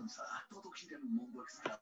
esperanza. Todo gira en un mundo extraño.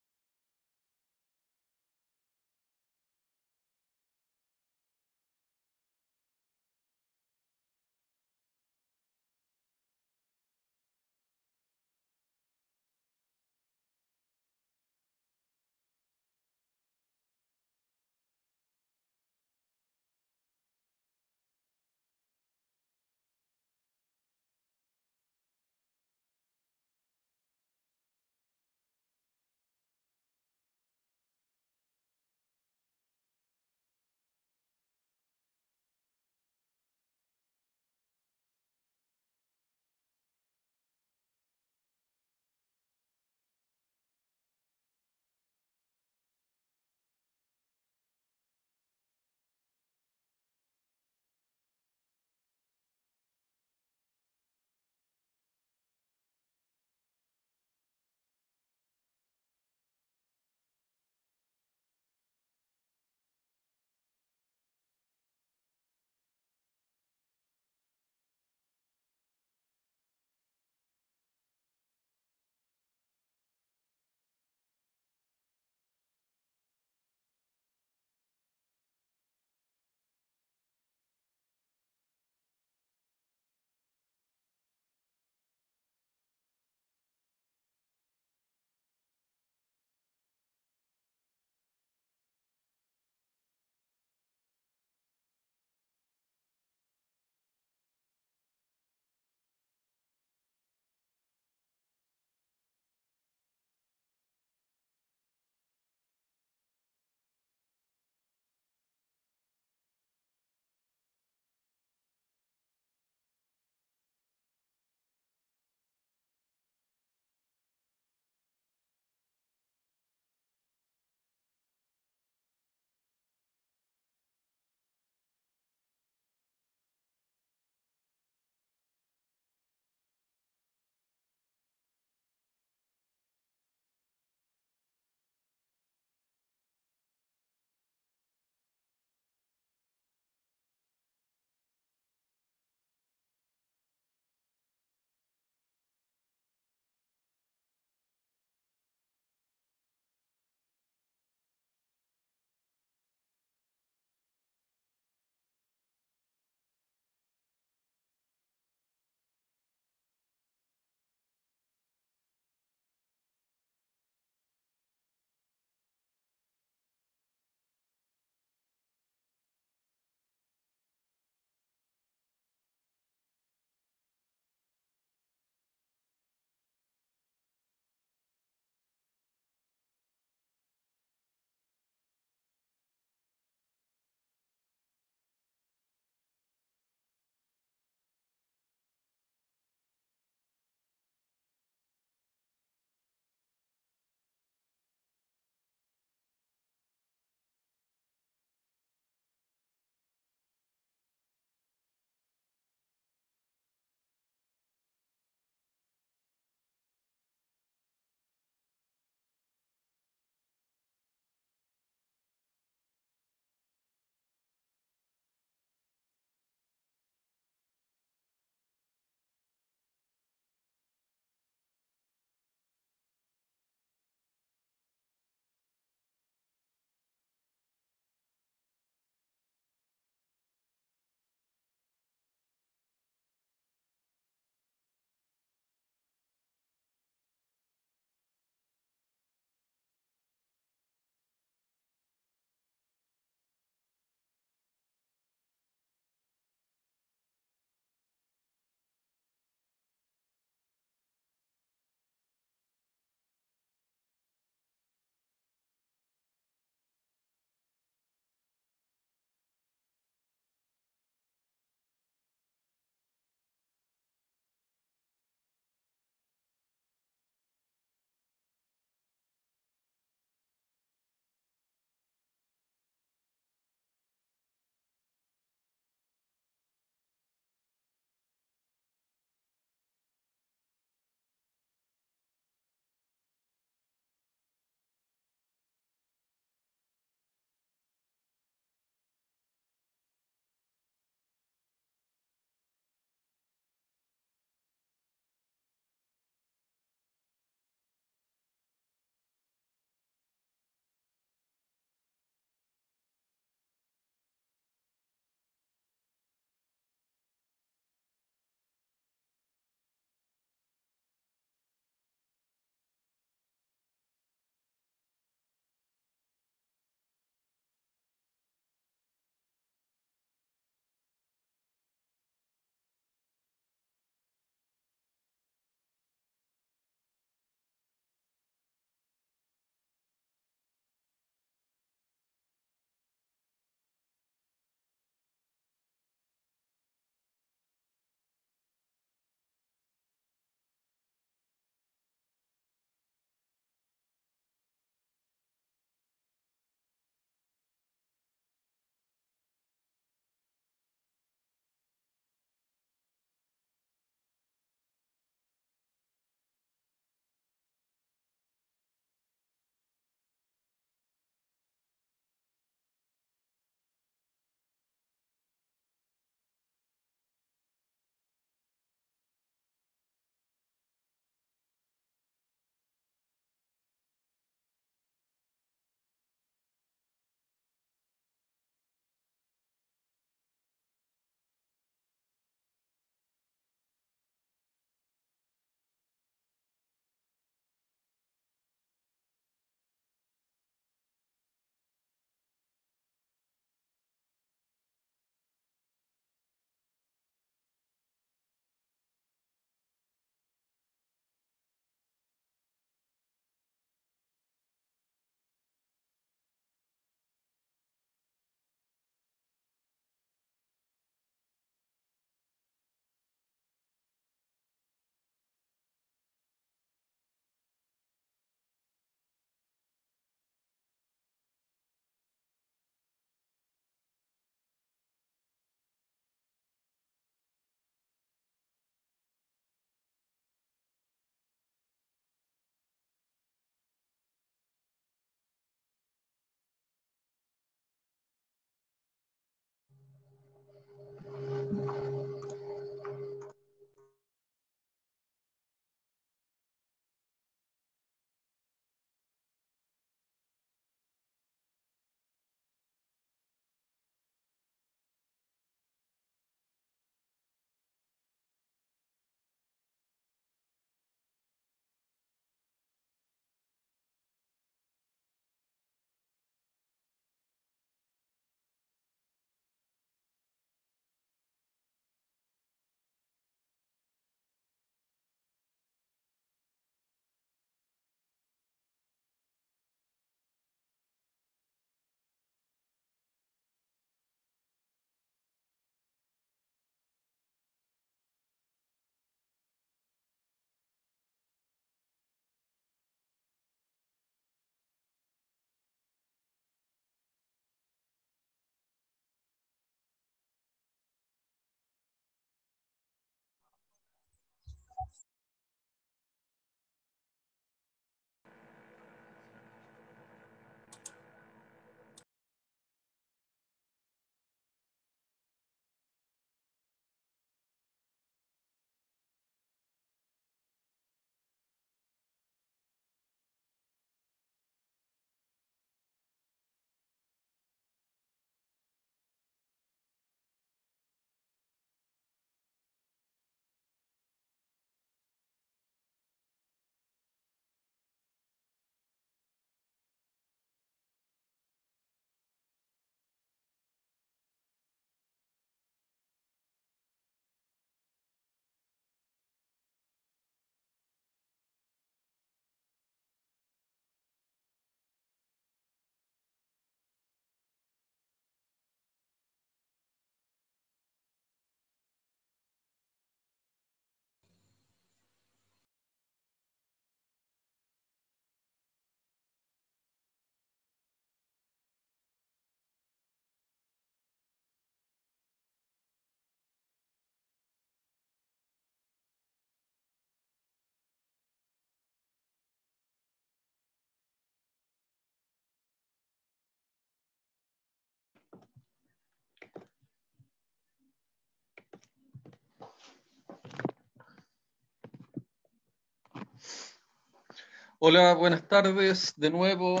Hola, buenas tardes de nuevo.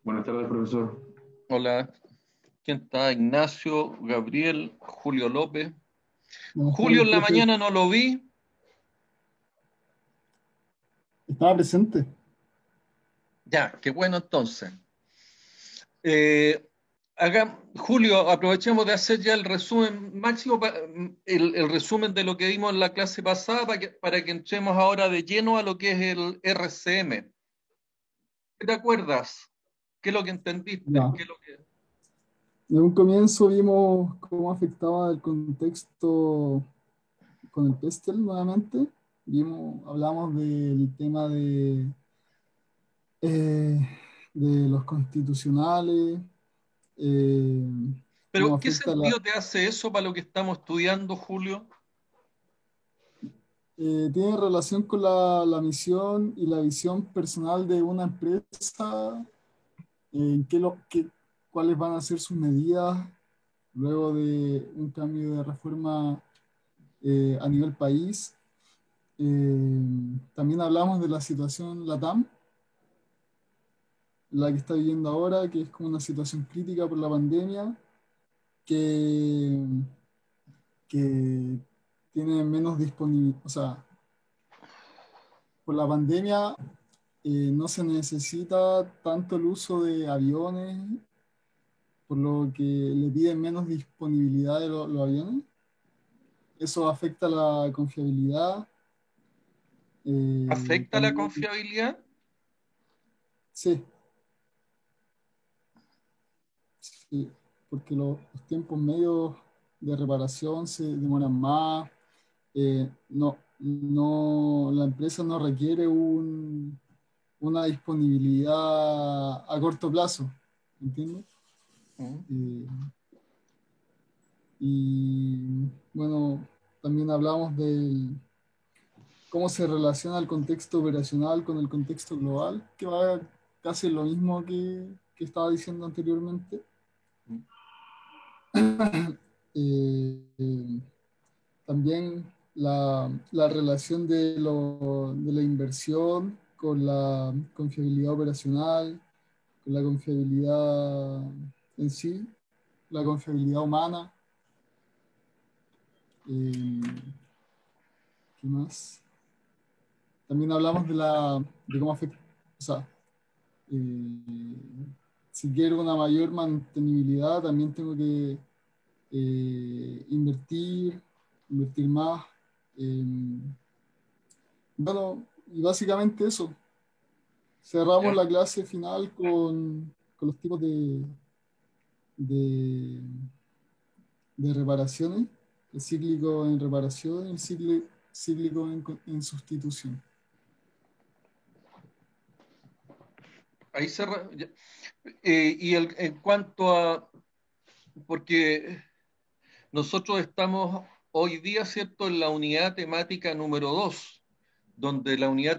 Buenas tardes, profesor. Hola, ¿quién está? Ignacio, Gabriel, Julio López. Buenas Julio tardes, en la profe. mañana no lo vi. Estaba presente. Ya, qué bueno entonces. Eh, Julio, aprovechemos de hacer ya el resumen máximo, el resumen de lo que vimos en la clase pasada para que entremos ahora de lleno a lo que es el RCM. ¿Qué te acuerdas? ¿Qué es lo que entendiste? Ya. ¿Qué es lo que... En un comienzo vimos cómo afectaba el contexto con el Pestel nuevamente. Hablamos del tema eh, de los constitucionales, eh, cómo Pero, ¿qué afecta sentido te hace eso para lo que estamos estudiando, Julio? tiene relación con la misión y la visión personal de una empresa, en cuáles van a ser sus medidas luego de un cambio de reforma a nivel país. También hablamos de la situación LATAM, la que está viviendo ahora, que es como una situación crítica por la pandemia, que, que tiene menos disponibilidad, o sea, por la pandemia no se necesita tanto el uso de aviones, por lo que le piden menos disponibilidad de los aviones. Eso afecta la confiabilidad. ¿Afecta la También, confiabilidad? sí, sí, porque los tiempos medios de reparación se demoran más. La empresa no requiere una disponibilidad a corto plazo, ¿entiendes? Mm. Eh, y bueno, también hablamos de cómo se relaciona el contexto operacional con el contexto global, que va casi lo mismo que estaba diciendo anteriormente. Mm. Eh, También la relación de la inversión con la confiabilidad operacional, con la confiabilidad en sí, la confiabilidad humana. eh, ¿Qué más? También hablamos de cómo afecta, o sea, eh, si quiero una mayor mantenibilidad, también tengo que invertir más. eh, bueno, y básicamente eso. Cerramos ¿Ya? la clase final con los tipos de, de reparaciones, el cíclico en reparación y el cíclico en sustitución. Ahí ya. En cuanto a, porque nosotros estamos hoy día, ¿cierto?, en la unidad temática número 2, donde la unidad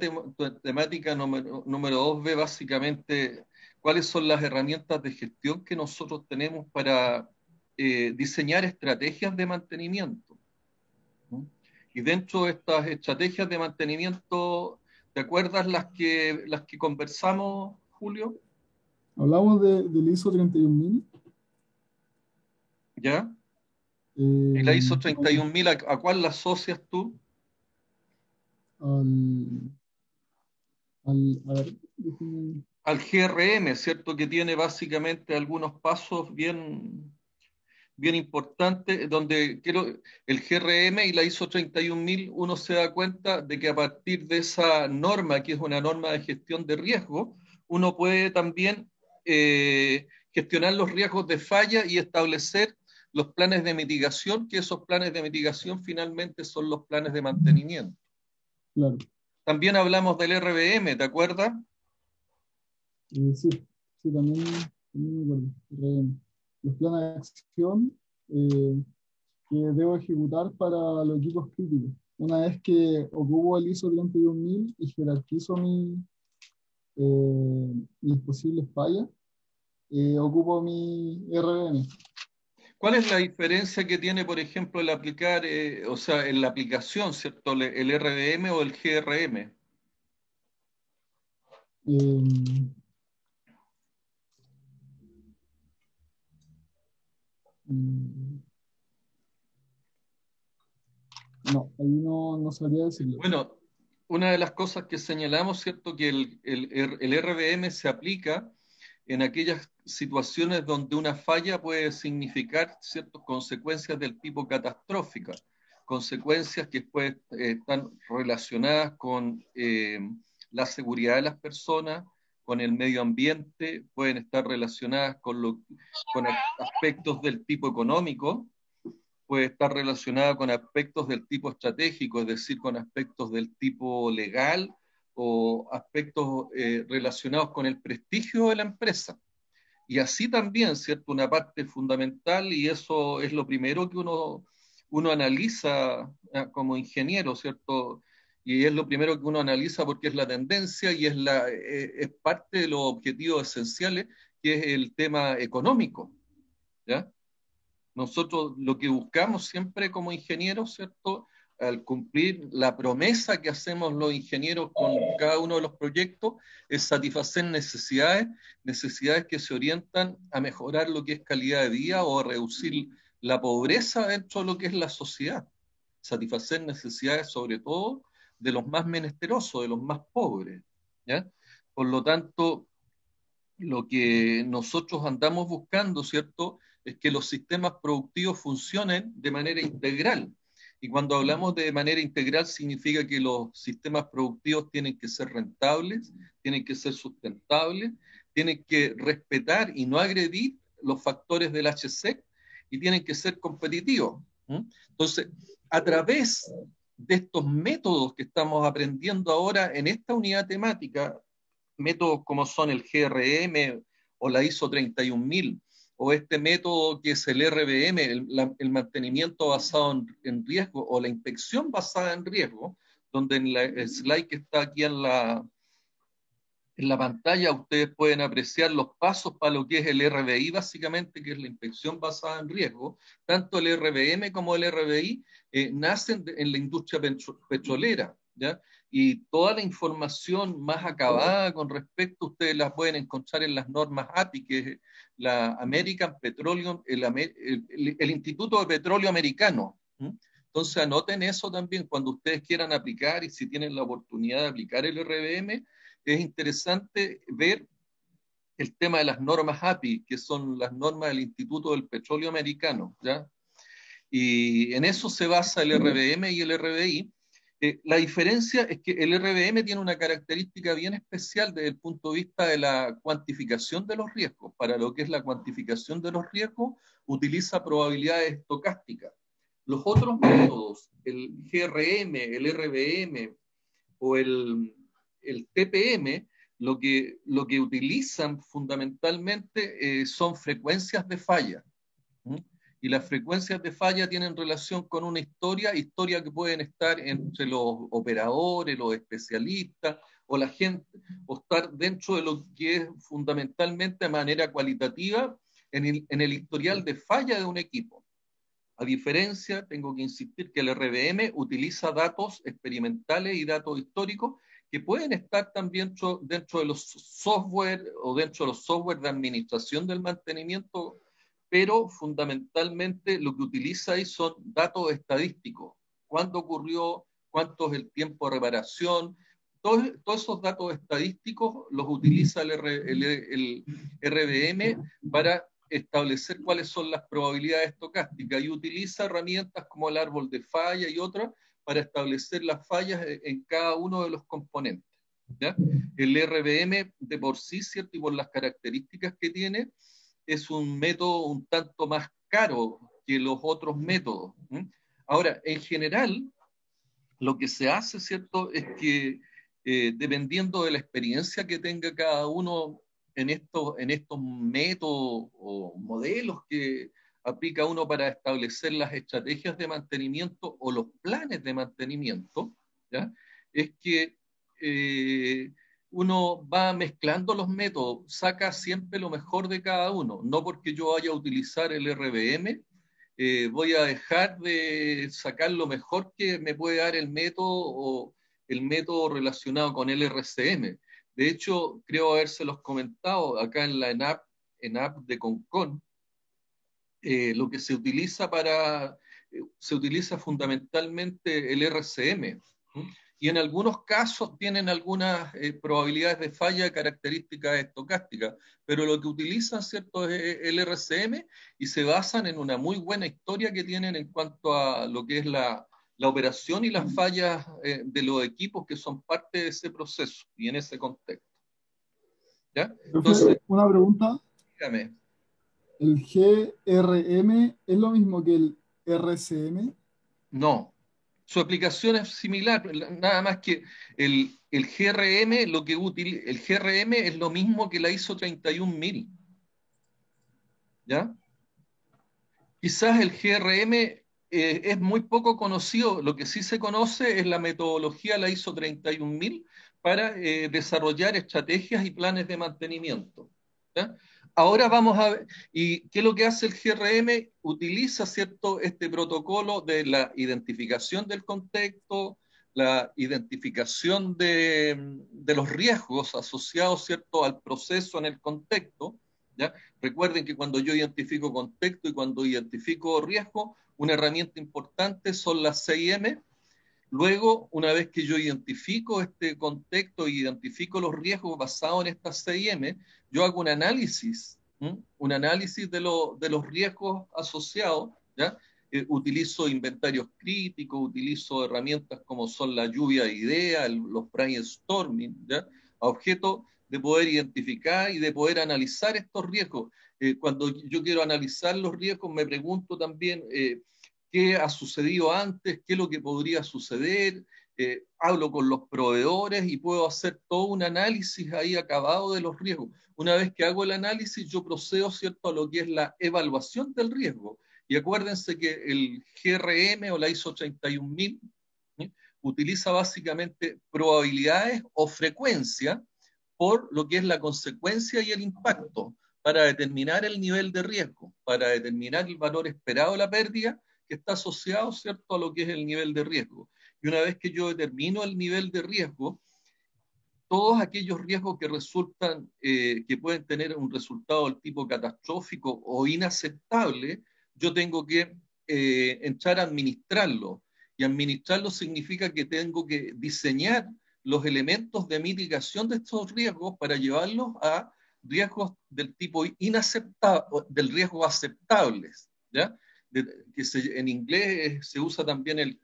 temática número 2 ve básicamente cuáles son las herramientas de gestión que nosotros tenemos para diseñar estrategias de mantenimiento. ¿No? Y dentro de estas estrategias de mantenimiento, ¿te acuerdas las que conversamos, Julio? Hablamos del ISO 31000. ¿Ya? Y la ISO Bueno, 31000, ¿a cuál la asocias tú? al, a ver, déjeme- Al GRM, ¿cierto? Que tiene básicamente algunos pasos bien importantes, donde el GRM y la ISO 31000, uno se da cuenta de que a partir de esa norma, que es una norma de gestión de riesgo, uno puede también gestionar los riesgos de falla y establecer los planes de mitigación, que esos planes de mitigación finalmente son los planes de mantenimiento. claro, También hablamos del RBM, ¿te acuerdas? sí, sí, también me acuerdo. Los planes de acción que debo ejecutar para los equipos críticos. Una vez que ocupo el ISO 31000 y jerarquizo mis posibles fallas, ocupo mi RBM. ¿Cuál es la diferencia que tiene, por ejemplo, el aplicar, o sea, en la aplicación, ¿cierto? El RDM o el GRM. Eh, mm, no, ahí no sabría decirlo. Bueno, una de las cosas que señalamos, ¿cierto? Que el RBM se aplica en aquellas situaciones donde una falla puede significar ciertas consecuencias del tipo catastrófica, consecuencias que están relacionadas con la seguridad de las personas, con el medio ambiente, pueden estar relacionadas con aspectos del tipo económico, puede estar relacionada con aspectos del tipo estratégico, es decir, con aspectos del tipo legal o aspectos relacionados con el prestigio de la empresa. Y así también, ¿cierto? Una parte fundamental, y eso es lo primero que uno analiza como ingeniero, ¿cierto? Y es lo primero que uno analiza porque es la tendencia y es parte de los objetivos esenciales, que es el tema económico, ¿ya? Nosotros lo que buscamos siempre como ingenieros, ¿cierto? Al cumplir la promesa que hacemos los ingenieros con cada uno de los proyectos, es satisfacer necesidades que se orientan a mejorar lo que es calidad de vida o a reducir la pobreza dentro de lo que es la sociedad. Satisfacer necesidades sobre todo de los más menesterosos, de los más pobres, ¿ya? Por lo tanto, lo que nosotros andamos buscando, ¿cierto? Es que los sistemas productivos funcionen de manera integral. Y cuando hablamos de manera integral significa que los sistemas productivos tienen que ser rentables, tienen que ser sustentables, tienen que respetar y no agredir los factores del HSEC y tienen que ser competitivos. Entonces, a través de estos métodos que estamos aprendiendo ahora en esta unidad temática, métodos como son el GRM o la ISO 31000, o este método que es el RBM, el mantenimiento basado en riesgo, o la inspección basada en riesgo, donde en el slide que está aquí en la pantalla ustedes pueden apreciar los pasos para lo que es el RBI, básicamente, que es la inspección basada en riesgo. Tanto el RBM como el RBI nacen en la industria petrolera, ¿ya? Y toda la información más acabada con respecto, ustedes la pueden encontrar en las normas API, que es la American Petroleum, el Instituto de Petróleo Americano. Entonces anoten eso también cuando ustedes quieran aplicar, y si tienen la oportunidad de aplicar el RBM, es interesante ver el tema de las normas API, que son las normas del Instituto del Petróleo Americano, ¿ya? Y en eso se basa el RBM y el RBI. La diferencia es que el RBM tiene una característica bien especial desde el punto de vista de la cuantificación de los riesgos. Para lo que es la cuantificación de los riesgos, utiliza probabilidades estocásticas. Los otros métodos, el GRM, el RBM o el TPM, lo que utilizan fundamentalmente son frecuencias de falla. Y las frecuencias de falla tienen relación con una historia que pueden estar entre los operadores, los especialistas o la gente, o estar dentro de lo que es fundamentalmente de manera cualitativa en el historial de falla de un equipo. A diferencia, tengo que insistir que el RBM utiliza datos experimentales y datos históricos que pueden estar también dentro de los software o dentro de los software de administración del mantenimiento, pero fundamentalmente lo que utiliza ahí son datos estadísticos. ¿Cuándo ocurrió? ¿Cuánto es el tiempo de reparación? Todos esos datos estadísticos los utiliza el RBM para establecer cuáles son las probabilidades estocásticas y utiliza herramientas como el árbol de falla y otras para establecer las fallas en cada uno de los componentes, ¿ya? El RBM de por sí, ¿cierto? Y por las características que tiene, es un método un tanto más caro que los otros métodos. Ahora, en general, lo que se hace, ¿cierto?, es que dependiendo de la experiencia que tenga cada uno en estos métodos o modelos que aplica uno para establecer las estrategias de mantenimiento o los planes de mantenimiento, ¿ya? Es que uno va mezclando los métodos, saca siempre lo mejor de cada uno, no porque yo vaya a utilizar el RBM voy a dejar de sacar lo mejor que me puede dar el método o el método relacionado con el RCM. De hecho, creo habérselos comentado acá en la ENAP de Concon, lo que se utiliza fundamentalmente el RCM, ¿sí? Y en algunos casos tienen algunas probabilidades de falla de características estocásticas, pero lo que utilizan, ¿cierto?, es el RCM y se basan en una muy buena historia que tienen en cuanto a lo que es la operación y las fallas de los equipos que son parte de ese proceso y en ese contexto. ¿Ya? Entonces, una pregunta. dígame. ¿El GRM es lo mismo que el RCM? No, su aplicación es similar, nada más que el GRM, el GRM es lo mismo que la ISO 31000, ¿ya? Quizás el GRM es muy poco conocido, lo que sí se conoce es la metodología de la ISO 31000 para desarrollar estrategias y planes de mantenimiento, ¿ya? Ahora vamos a ver, ¿y qué es lo que hace el GRM? Utiliza, ¿cierto?, este protocolo de la identificación del contexto, la identificación de los riesgos asociados, ¿cierto?, al proceso en el contexto, ¿ya? Recuerden que cuando yo identifico contexto y cuando identifico riesgo, una herramienta importante son las 6M. Luego, una vez que yo identifico este contexto y identifico los riesgos basados en estas 6M, yo hago un análisis de los riesgos asociados, ¿ya? Utilizo inventarios críticos, utilizo herramientas como son la lluvia de ideas, los brainstorming, ¿ya? A objeto de poder identificar y de poder analizar estos riesgos. Cuando yo quiero analizar los riesgos, me pregunto también qué ha sucedido antes, qué es lo que podría suceder, hablo con los proveedores y puedo hacer todo un análisis ahí acabado de los riesgos. Una vez que hago el análisis, yo procedo, ¿cierto?, a lo que es la evaluación del riesgo. Y acuérdense que el GRM o la ISO 31000 ¿sí?, utiliza básicamente probabilidades o frecuencia por lo que es la consecuencia y el impacto para determinar el nivel de riesgo, para determinar el valor esperado de la pérdida que está asociado, ¿cierto?, a lo que es el nivel de riesgo. Y una vez que yo determino el nivel de riesgo, todos aquellos riesgos que resultan, que pueden tener un resultado del tipo catastrófico o inaceptable, yo tengo que entrar a administrarlo. Y administrarlo significa que tengo que diseñar los elementos de mitigación de estos riesgos para llevarlos a riesgos del tipo inaceptable, del riesgo aceptables, ¿ya? En inglés se usa también el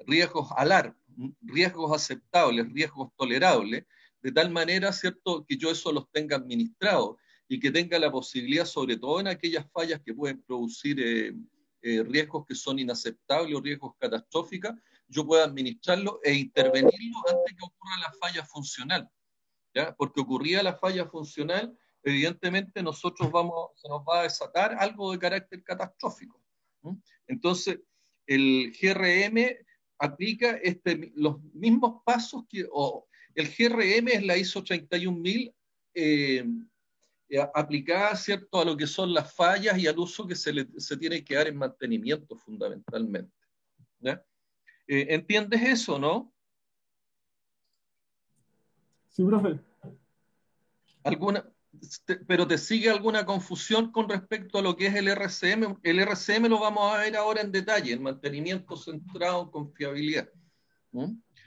riesgos alarm, riesgos aceptables, riesgos tolerables, de tal manera, ¿cierto?, que yo eso los tenga administrados y que tenga la posibilidad, sobre todo en aquellas fallas que pueden producir riesgos que son inaceptables o riesgos catastróficos, yo pueda administrarlo e intervenirlo antes que ocurra la falla funcional, ¿ya? Porque ocurría la falla funcional, evidentemente se nos va a desatar algo de carácter catastrófico. Entonces, el GRM aplica los mismos pasos el GRM es la ISO 31000 aplicada, ¿cierto?, a lo que son las fallas y al uso que se tiene que dar en mantenimiento fundamentalmente, ¿ya? ¿Entiendes eso, no? Sí, profe. ¿Pero te sigue alguna confusión con respecto a lo que es el RCM? El RCM lo vamos a ver ahora en detalle, el mantenimiento centrado en confiabilidad.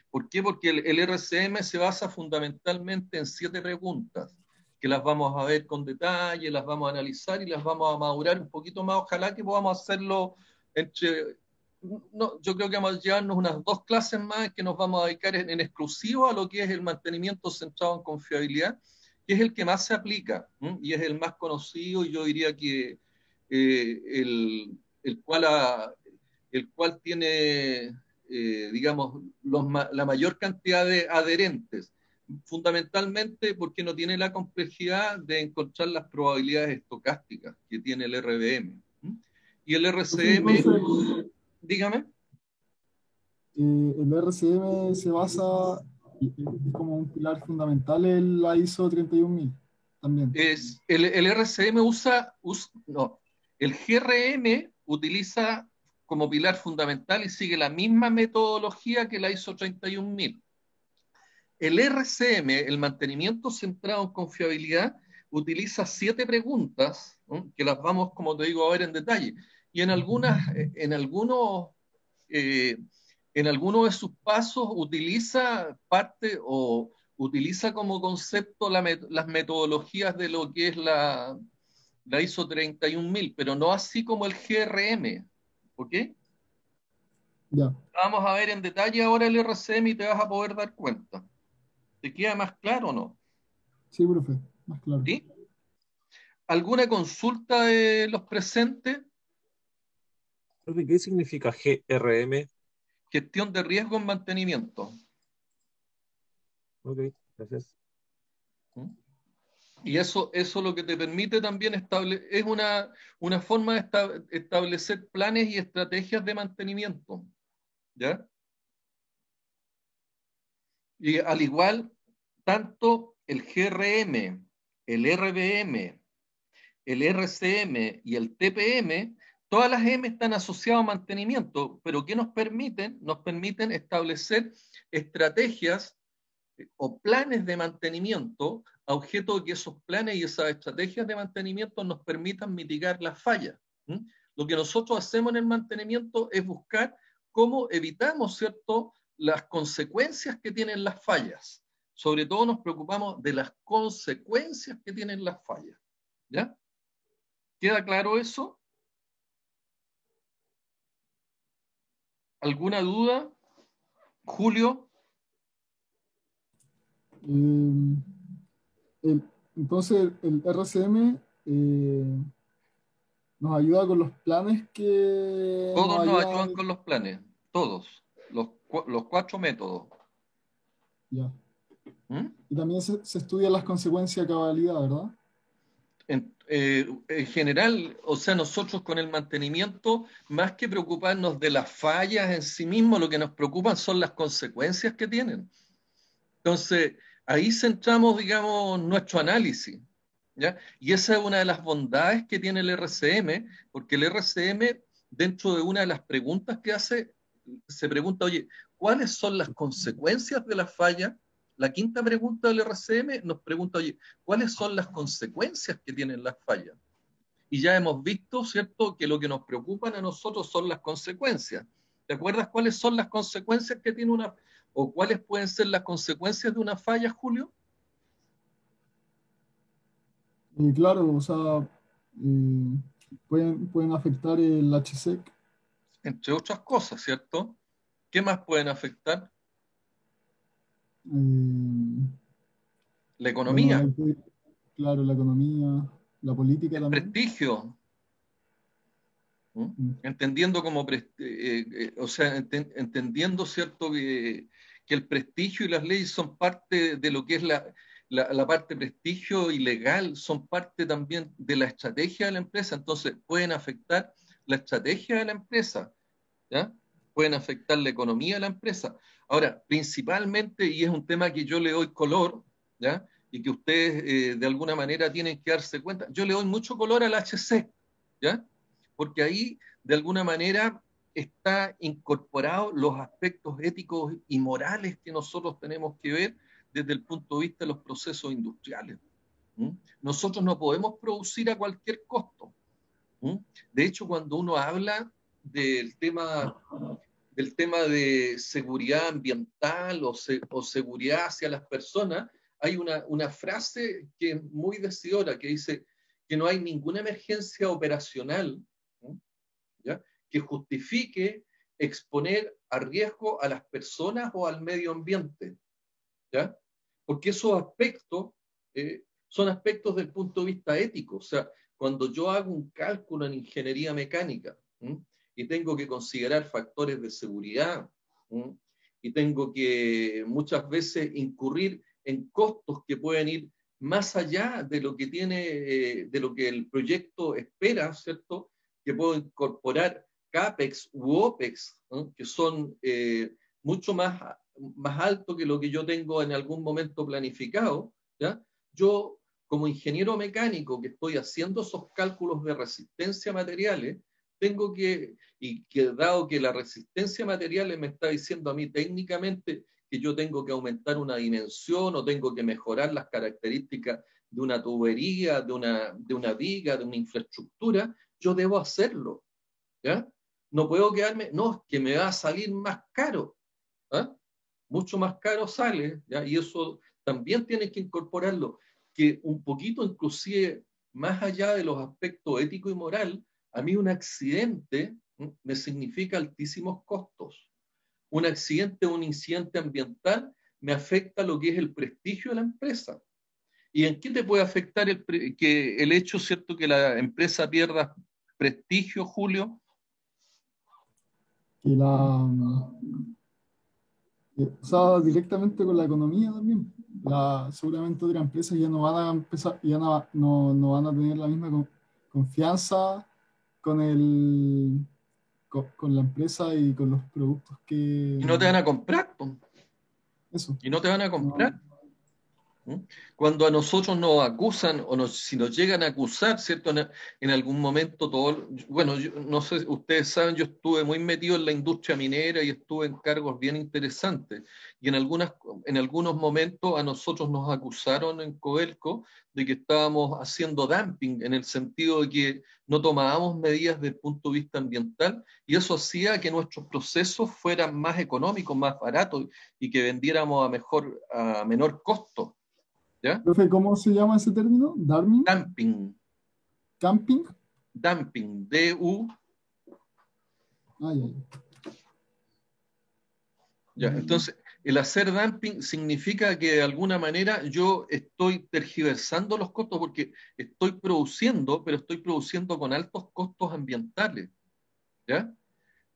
¿Por qué? Porque el RCM se basa fundamentalmente en 7 preguntas, que las vamos a ver con detalle, las vamos a analizar y las vamos a madurar un poquito más. Ojalá que podamos hacerlo yo creo que vamos a llevarnos unas 2 clases más que nos vamos a dedicar en exclusivo a lo que es el mantenimiento centrado en confiabilidad, que es el que más se aplica y es el más conocido, y yo diría que el cual tiene, digamos, la mayor cantidad de adherentes, fundamentalmente porque no tiene la complejidad de encontrar las probabilidades estocásticas que tiene el RBM. Y el RCM, Entonces, dígame. el RCM se basa, es como un pilar fundamental en la ISO 31000 también. El RCM no, el GRM utiliza como pilar fundamental y sigue la misma metodología que la ISO 31000. El RCM, el mantenimiento centrado en confiabilidad, utiliza 7 preguntas, ¿no? Que las vamos, como te digo, a ver en detalle. Y en algunos de sus pasos utiliza parte o utiliza como concepto las metodologías de lo que es la ISO 31000, pero no así como el GRM. ¿Ok? Ya, Vamos a ver en detalle ahora el RCM y te vas a poder dar cuenta. ¿Te queda más claro o no? sí, profe, más claro. ¿Sí? ¿Alguna consulta de los presentes? Profe, ¿qué significa GRM? Gestión de riesgo en mantenimiento. Ok, gracias. ¿Mm? Y eso lo que te permite también es una forma de establecer planes y estrategias de mantenimiento. ¿Ya? Y al igual, tanto el GRM, el RBM, el RCM y el TPM, todas las M están asociadas a mantenimiento, pero ¿qué nos permiten? Nos permiten establecer estrategias o planes de mantenimiento a objeto de que esos planes y esas estrategias de mantenimiento nos permitan mitigar las fallas. ¿Mm? Lo que nosotros hacemos en el mantenimiento es buscar cómo evitamos, ¿cierto?, las consecuencias que tienen las fallas. Sobre todo nos preocupamos de las consecuencias que tienen las fallas. ¿Ya? ¿Queda claro eso? ¿Alguna duda? Julio. Eh, entonces, el RCM nos ayuda con los planes que nos Todos nos ayudan. ayudan con los planes, todos, los 4 métodos. Ya. ¿Mm? Y también se estudian las consecuencias de cabalidad, ¿verdad? En general, o sea, nosotros con el mantenimiento, más que preocuparnos de las fallas en sí mismo, lo que nos preocupan son las consecuencias que tienen. Entonces, ahí centramos, digamos, nuestro análisis, ¿ya? Y esa es una de las bondades que tiene el RCM, porque el RCM, dentro de una de las preguntas que hace, se pregunta, oye, ¿cuáles son las consecuencias de la falla? La quinta pregunta del RCM nos pregunta, oye, ¿cuáles son las consecuencias que tienen las fallas? Y ya hemos visto, ¿cierto?, que lo que nos preocupan a nosotros son las consecuencias. ¿Te acuerdas cuáles son las consecuencias que tiene o cuáles pueden ser las consecuencias de una falla, Julio? Y claro, o sea, pueden afectar el HSEC. Entre otras cosas, ¿cierto? ¿Qué más pueden afectar? eh, La bueno, economía, claro, la economía, la política el también. prestigio, ¿m? Mm. Entendiendo o sea, entendiendo, ¿cierto?, que el prestigio y las leyes son parte de lo que es la parte prestigio y legal, son parte también de la estrategia de la empresa, entonces pueden afectar la estrategia de la empresa, ¿ya? Pueden afectar la economía de la empresa. Ahora, principalmente, y es un tema que yo le doy color, ¿ya? Y que ustedes de alguna manera tienen que darse cuenta, yo le doy mucho color al HC, ¿ya? Porque ahí, de alguna manera, está incorporado los aspectos éticos y morales que nosotros tenemos que ver desde el punto de vista de los procesos industriales. ¿Mm? Nosotros no podemos producir a cualquier costo. ¿Mm? De hecho, cuando uno habla del tema, del tema de seguridad ambiental o seguridad hacia las personas, hay una frase que es muy decidora, que dice que no hay ninguna emergencia operacional, ¿no?, ¿ya?, que justifique exponer a riesgo a las personas o al medio ambiente, ¿ya? Porque esos aspectos son aspectos del punto de vista ético. O sea, cuando yo hago un cálculo en ingeniería mecánica, ¿m?, y tengo que considerar factores de seguridad, ¿m?, y tengo que muchas veces incurrir en costos que pueden ir más allá de lo que de lo que el proyecto espera, ¿cierto? Que puedo incorporar CAPEX u OPEX, ¿no?, que son mucho más alto que lo que yo tengo en algún momento planificado, ¿ya? Yo, como ingeniero mecánico que estoy haciendo esos cálculos de resistencia a materiales, y que dado que la resistencia a materiales me está diciendo a mí técnicamente que yo tengo que aumentar una dimensión o tengo que mejorar las características de una tubería, de una viga, de una infraestructura, yo debo hacerlo, ¿ya? No puedo quedarme, no, es que me va a salir más caro, ¿ah? Mucho más caro sale, ¿ya? Y eso también tienes que incorporarlo, que un poquito inclusive más allá de los aspectos ético y moral, a mí un accidente me significa altísimos costos. Un accidente o un incidente ambiental me afecta lo que es el prestigio de la empresa. ¿Y en qué te puede afectar que el hecho, cierto, que la empresa pierda prestigio, Julio? Que la, o sea, directamente con la economía también. Seguramente otras empresas ya no van a empezar, ya no van a tener la misma confianza con con la empresa y con los productos Y no te van a comprar, po. eso. Y no te van a No, comprar. ¿Mm? Cuando a nosotros nos acusan o si nos llegan a acusar, ¿cierto? En algún momento, bueno, yo, no sé, ustedes saben, yo estuve muy metido en la industria minera y estuve en cargos bien interesantes. Y en algunos momentos a nosotros nos acusaron en Codelco de que estábamos haciendo dumping, en el sentido de que no tomábamos medidas desde el punto de vista ambiental y eso hacía que nuestros procesos fueran más económicos, más baratos y que vendiéramos a menor costo. ¿Ya? profe, ¿cómo se llama ese término? ¿Darming? Dumping, ¿Camping? dumping, D-U, Ah, ya, ya. ya. Entonces, el hacer dumping significa que de alguna manera yo estoy tergiversando los costos porque estoy produciendo, pero estoy produciendo con altos costos ambientales, ¿ya?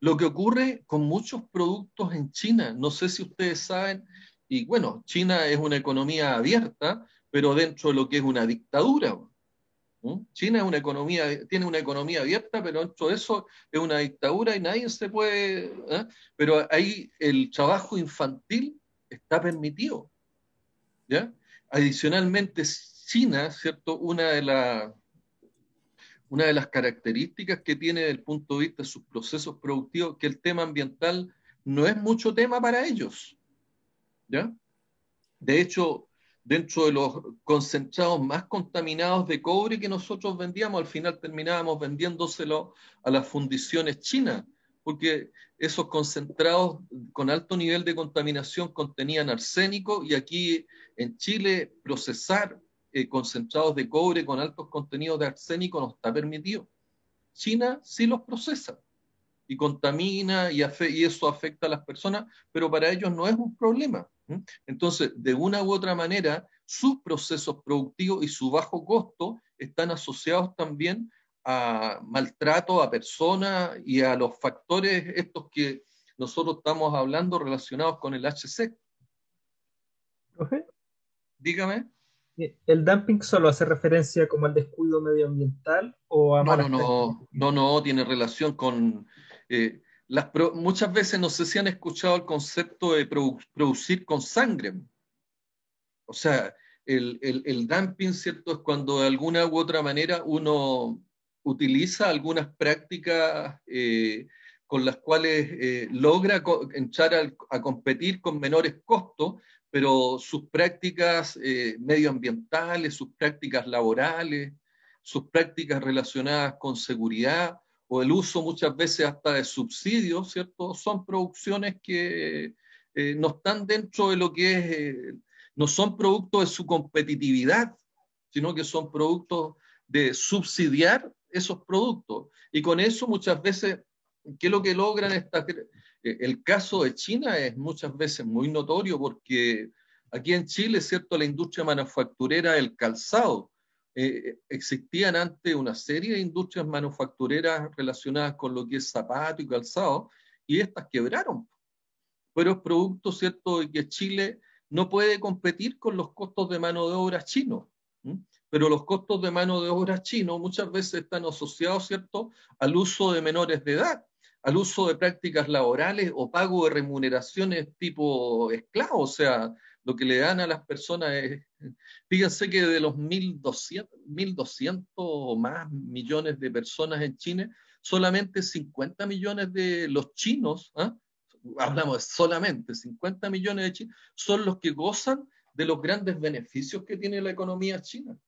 Lo que ocurre con muchos productos en China, no sé si ustedes saben, y bueno, China es una economía abierta, pero dentro de lo que es una dictadura. China es tiene una economía abierta, pero dentro de eso es una dictadura y nadie se puede. Pero ahí el trabajo infantil está permitido, ¿ya? Adicionalmente, China, ¿cierto? Una de las características que tiene desde el punto de vista de sus procesos productivos, que el tema ambiental no es mucho tema para ellos, ¿ya? De hecho, dentro de los concentrados más contaminados de cobre que nosotros vendíamos, al final terminábamos vendiéndoselo a las fundiciones chinas, porque esos concentrados con alto nivel de contaminación contenían arsénico y aquí en Chile procesar concentrados de cobre con altos contenidos de arsénico no está permitido. China sí los procesa y contamina y eso afecta a las personas, pero para ellos no es un problema. Entonces, de una u otra manera, sus procesos productivos y su bajo costo están asociados también a maltrato a personas y a los factores estos que nosotros estamos hablando relacionados con el HC. Profe, Dígame. ¿el dumping solo hace referencia como al descuido medioambiental o a No, no, malas prácticas? no, no, no, tiene relación con muchas veces no sé si han escuchado el concepto de producir con sangre. O sea, el dumping, ¿cierto? Es cuando de alguna u otra manera uno utiliza algunas prácticas con las cuales logra entrar a competir con menores costos, pero sus prácticas medioambientales, sus prácticas laborales, sus prácticas relacionadas con seguridad o el uso muchas veces hasta de subsidios, ¿cierto? Son producciones que no están dentro de lo que es no son productos de su competitividad, sino que son productos de subsidiar esos productos. Y con eso muchas veces, ¿qué es lo que logran estas? El caso de China es muchas veces muy notorio porque aquí en Chile, ¿cierto? La industria manufacturera del calzado, existían antes una serie de industrias manufactureras relacionadas con lo que es zapato y calzado, y estas quebraron. Pero es producto, ¿cierto?, de que Chile no puede competir con los costos de mano de obra chinos. Pero los costos de mano de obra chinos muchas veces están asociados, ¿cierto?, al uso de menores de edad, al uso de prácticas laborales o pago de remuneraciones tipo esclavo, o sea, lo que le dan a las personas es, fíjense que de los 1.200 o más millones de personas en China, solamente 50 millones de los chinos, hablamos solamente 50 millones de chinos, son los que gozan de los grandes beneficios que tiene la economía china.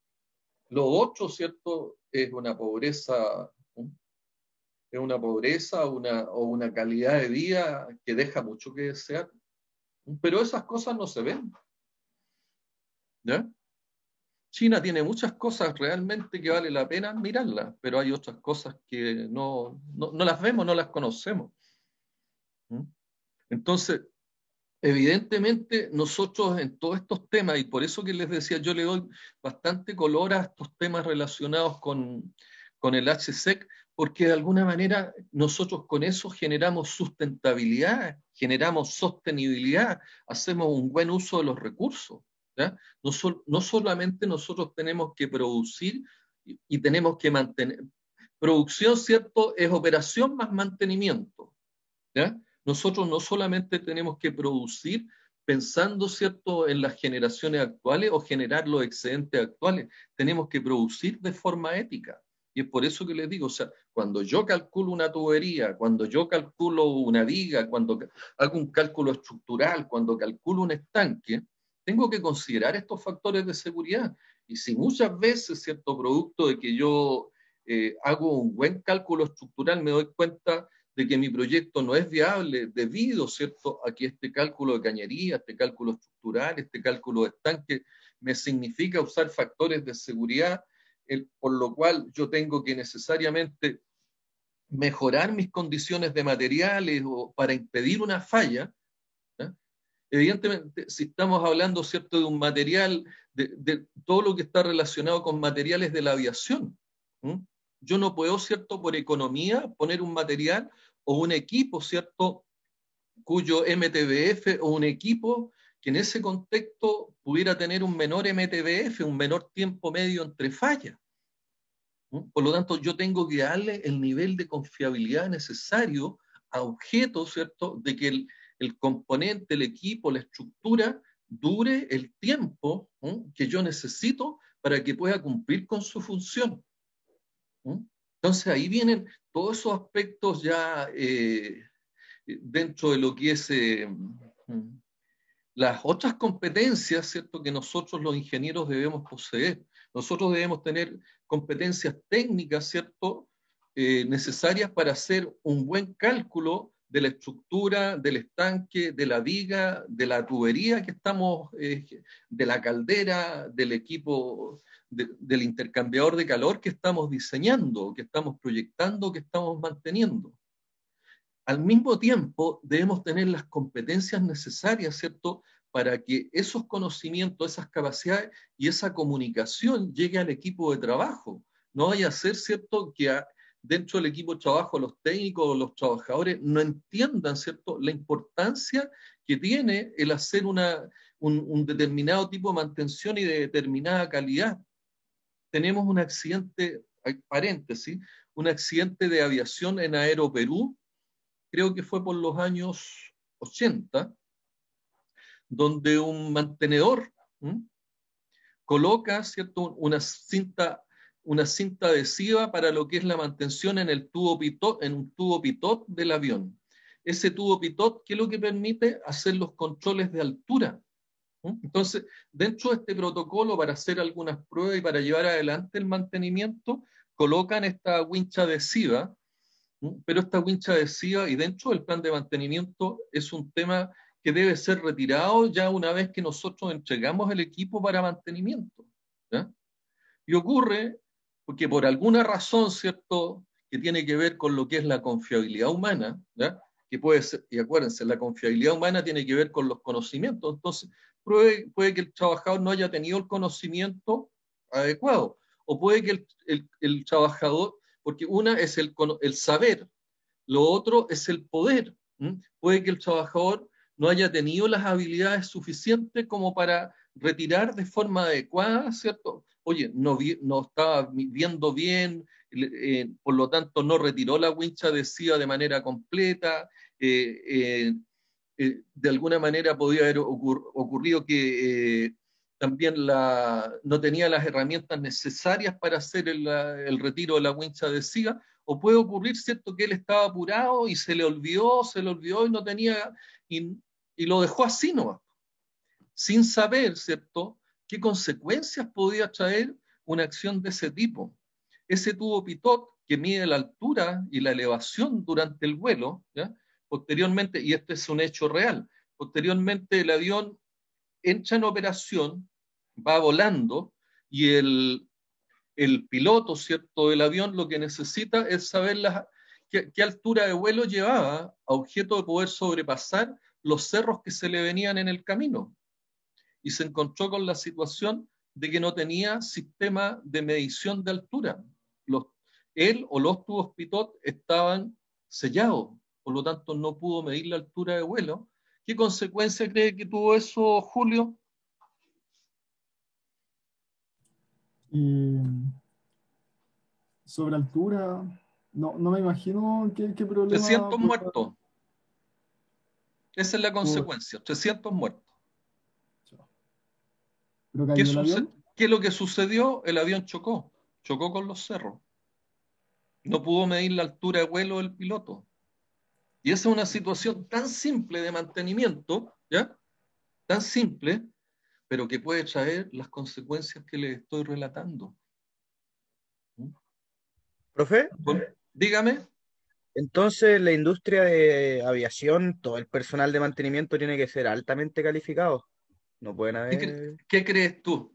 Lo otro, ¿cierto?, es una pobreza, o una calidad de vida que deja mucho que desear. Pero esas cosas no se ven. ¿Ya? China tiene muchas cosas realmente que vale la pena mirarlas, pero hay otras cosas que no las vemos, no las conocemos. Entonces, evidentemente, nosotros en todos estos temas, y por eso que les decía, yo le doy bastante color a estos temas relacionados con el HSEC, porque de alguna manera nosotros con eso generamos sustentabilidad, generamos sostenibilidad, hacemos un buen uso de los recursos. ¿Ya? No solamente nosotros tenemos que producir y tenemos que mantener. Producción, ¿cierto?, es operación más mantenimiento. ¿Ya? Nosotros no solamente tenemos que producir pensando, ¿cierto?, en las generaciones actuales o generar los excedentes actuales, tenemos que producir de forma ética. Y es por eso que les digo, o sea, cuando yo calculo una tubería, cuando yo calculo una viga, cuando hago un cálculo estructural, cuando calculo un estanque, tengo que considerar estos factores de seguridad. Y si muchas veces, ¿cierto?, producto de que yo hago un buen cálculo estructural, me doy cuenta de que mi proyecto no es viable debido, ¿cierto?, a que este cálculo de cañería, este cálculo estructural, este cálculo de estanque, me significa usar factores de seguridad, por lo cual yo tengo que necesariamente mejorar mis condiciones de materiales o para impedir una falla. ¿Ya? Evidentemente, si estamos hablando, ¿cierto?, de un material, de todo lo que está relacionado con materiales de la aviación, yo no puedo, ¿cierto?, por economía poner un material o un equipo, ¿cierto?, cuyo MTBF o un equipo que en ese contexto pudiera tener un menor MTBF, un menor tiempo medio entre fallas. Por lo tanto, yo tengo que darle el nivel de confiabilidad necesario a objetos, ¿cierto?, de que el componente, el equipo, la estructura dure el tiempo que yo necesito para que pueda cumplir con su función. Entonces ahí vienen todos esos aspectos ya dentro de lo que es las otras competencias, ¿cierto?, que nosotros los ingenieros debemos poseer. Nosotros debemos tener competencias técnicas, ¿cierto?, necesarias para hacer un buen cálculo de la estructura, del estanque, de la viga, de la tubería que estamos, de la caldera, del equipo, del intercambiador de calor que estamos diseñando, que estamos proyectando, que estamos manteniendo. Al mismo tiempo, debemos tener las competencias necesarias, ¿cierto?, para que esos conocimientos, esas capacidades y esa comunicación llegue al equipo de trabajo. No vaya a ser, ¿cierto?, que dentro del equipo de trabajo los técnicos o los trabajadores no entiendan, ¿cierto?, la importancia que tiene el hacer un determinado tipo de mantención y de determinada calidad. Tenemos un accidente, paréntesis, un accidente de aviación en Aeroperú, creo que fue por los años 80, donde un mantenedor coloca, ¿cierto?, una cinta adhesiva para lo que es la mantención en el tubo pitot, en un tubo pitot del avión. Ese tubo pitot, ¿qué es lo que permite? Hacer los controles de altura. Entonces, dentro de este protocolo, para hacer algunas pruebas y para llevar adelante el mantenimiento, colocan esta wincha adhesiva, pero esta wincha adhesiva y dentro del plan de mantenimiento es un tema que debe ser retirado ya una vez que nosotros entregamos el equipo para mantenimiento. ¿Ya? Y ocurre porque por alguna razón, ¿cierto?, que tiene que ver con lo que es la confiabilidad humana, ¿ya?, que puede ser, y acuérdense, la confiabilidad humana tiene que ver con los conocimientos, entonces puede que el trabajador no haya tenido el conocimiento adecuado, o puede que el trabajador, porque una es el saber, lo otro es el poder. Puede que el trabajador no haya tenido las habilidades suficientes como para retirar de forma adecuada, ¿cierto? Oye, no estaba viendo bien, por lo tanto no retiró la wincha adhesiva de manera completa, de alguna manera podía haber ocurrido que también no tenía las herramientas necesarias para hacer el retiro de la wincha adhesiva, o puede ocurrir, ¿cierto?, que él estaba apurado y se le olvidó y no tenía, y lo dejó así nomás, sin saber, ¿cierto?, qué consecuencias podía traer una acción de ese tipo. Ese tubo pitot que mide la altura y la elevación durante el vuelo, ¿ya? Posteriormente, y este es un hecho real, posteriormente el avión entra en operación, va volando, y el piloto, ¿cierto?, del avión lo que necesita es saber qué altura de vuelo llevaba a objeto de poder sobrepasar los cerros que se le venían en el camino. Y se encontró con la situación de que no tenía sistema de medición de altura. Él o los tubos pitot estaban sellados, por lo tanto no pudo medir la altura de vuelo. ¿Qué consecuencia cree que tuvo eso, Julio? Y sobre altura, no me imagino qué problema 300 muertos. Esa es la por- consecuencia, 300 muertos. ¿Pero ¿Qué, cayó el avión? ¿Qué es lo que sucedió? El avión chocó con los cerros. No pudo medir la altura de vuelo del piloto. Y esa es una situación tan simple de mantenimiento, ¿ya? Tan simple, pero que puede traer las consecuencias que les estoy relatando. Profe, Dígame. entonces la industria de aviación, todo el personal de mantenimiento tiene que ser altamente calificado. No pueden haber. ¿Qué crees tú?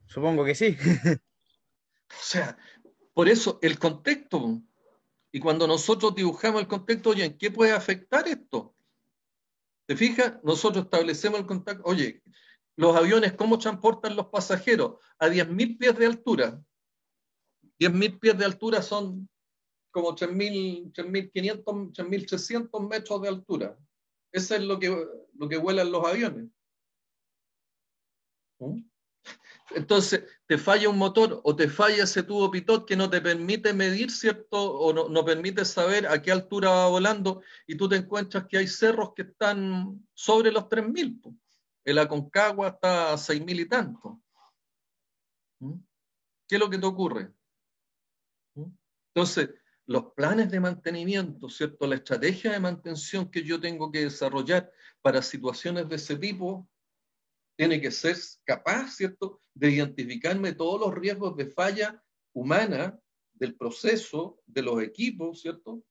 Supongo que sí. O sea, por eso el contexto, y cuando nosotros dibujamos el contexto, oye, ¿en qué puede afectar esto? ¿Te fijas? Nosotros establecemos el contacto, oye, los aviones, ¿cómo transportan los pasajeros? A 10.000 pies de altura. 10.000 pies de altura son como 3.500, 3.300 metros de altura. Eso es lo que vuelan los aviones. ¿Mm? Entonces, te falla un motor o te falla ese tubo pitot que no te permite medir, ¿cierto? O no permite saber a qué altura va volando, y tú te encuentras que hay cerros que están sobre los 3.000. El Aconcagua está a 6.000 y tanto. ¿Mm? ¿Qué es lo que te ocurre? ¿Mm? Entonces, los planes de mantenimiento, ¿cierto? La estrategia de mantención que yo tengo que desarrollar para situaciones de ese tipo tiene que ser capaz, ¿cierto?, de identificarme todos los riesgos de falla humana del proceso, de los equipos, ¿cierto?,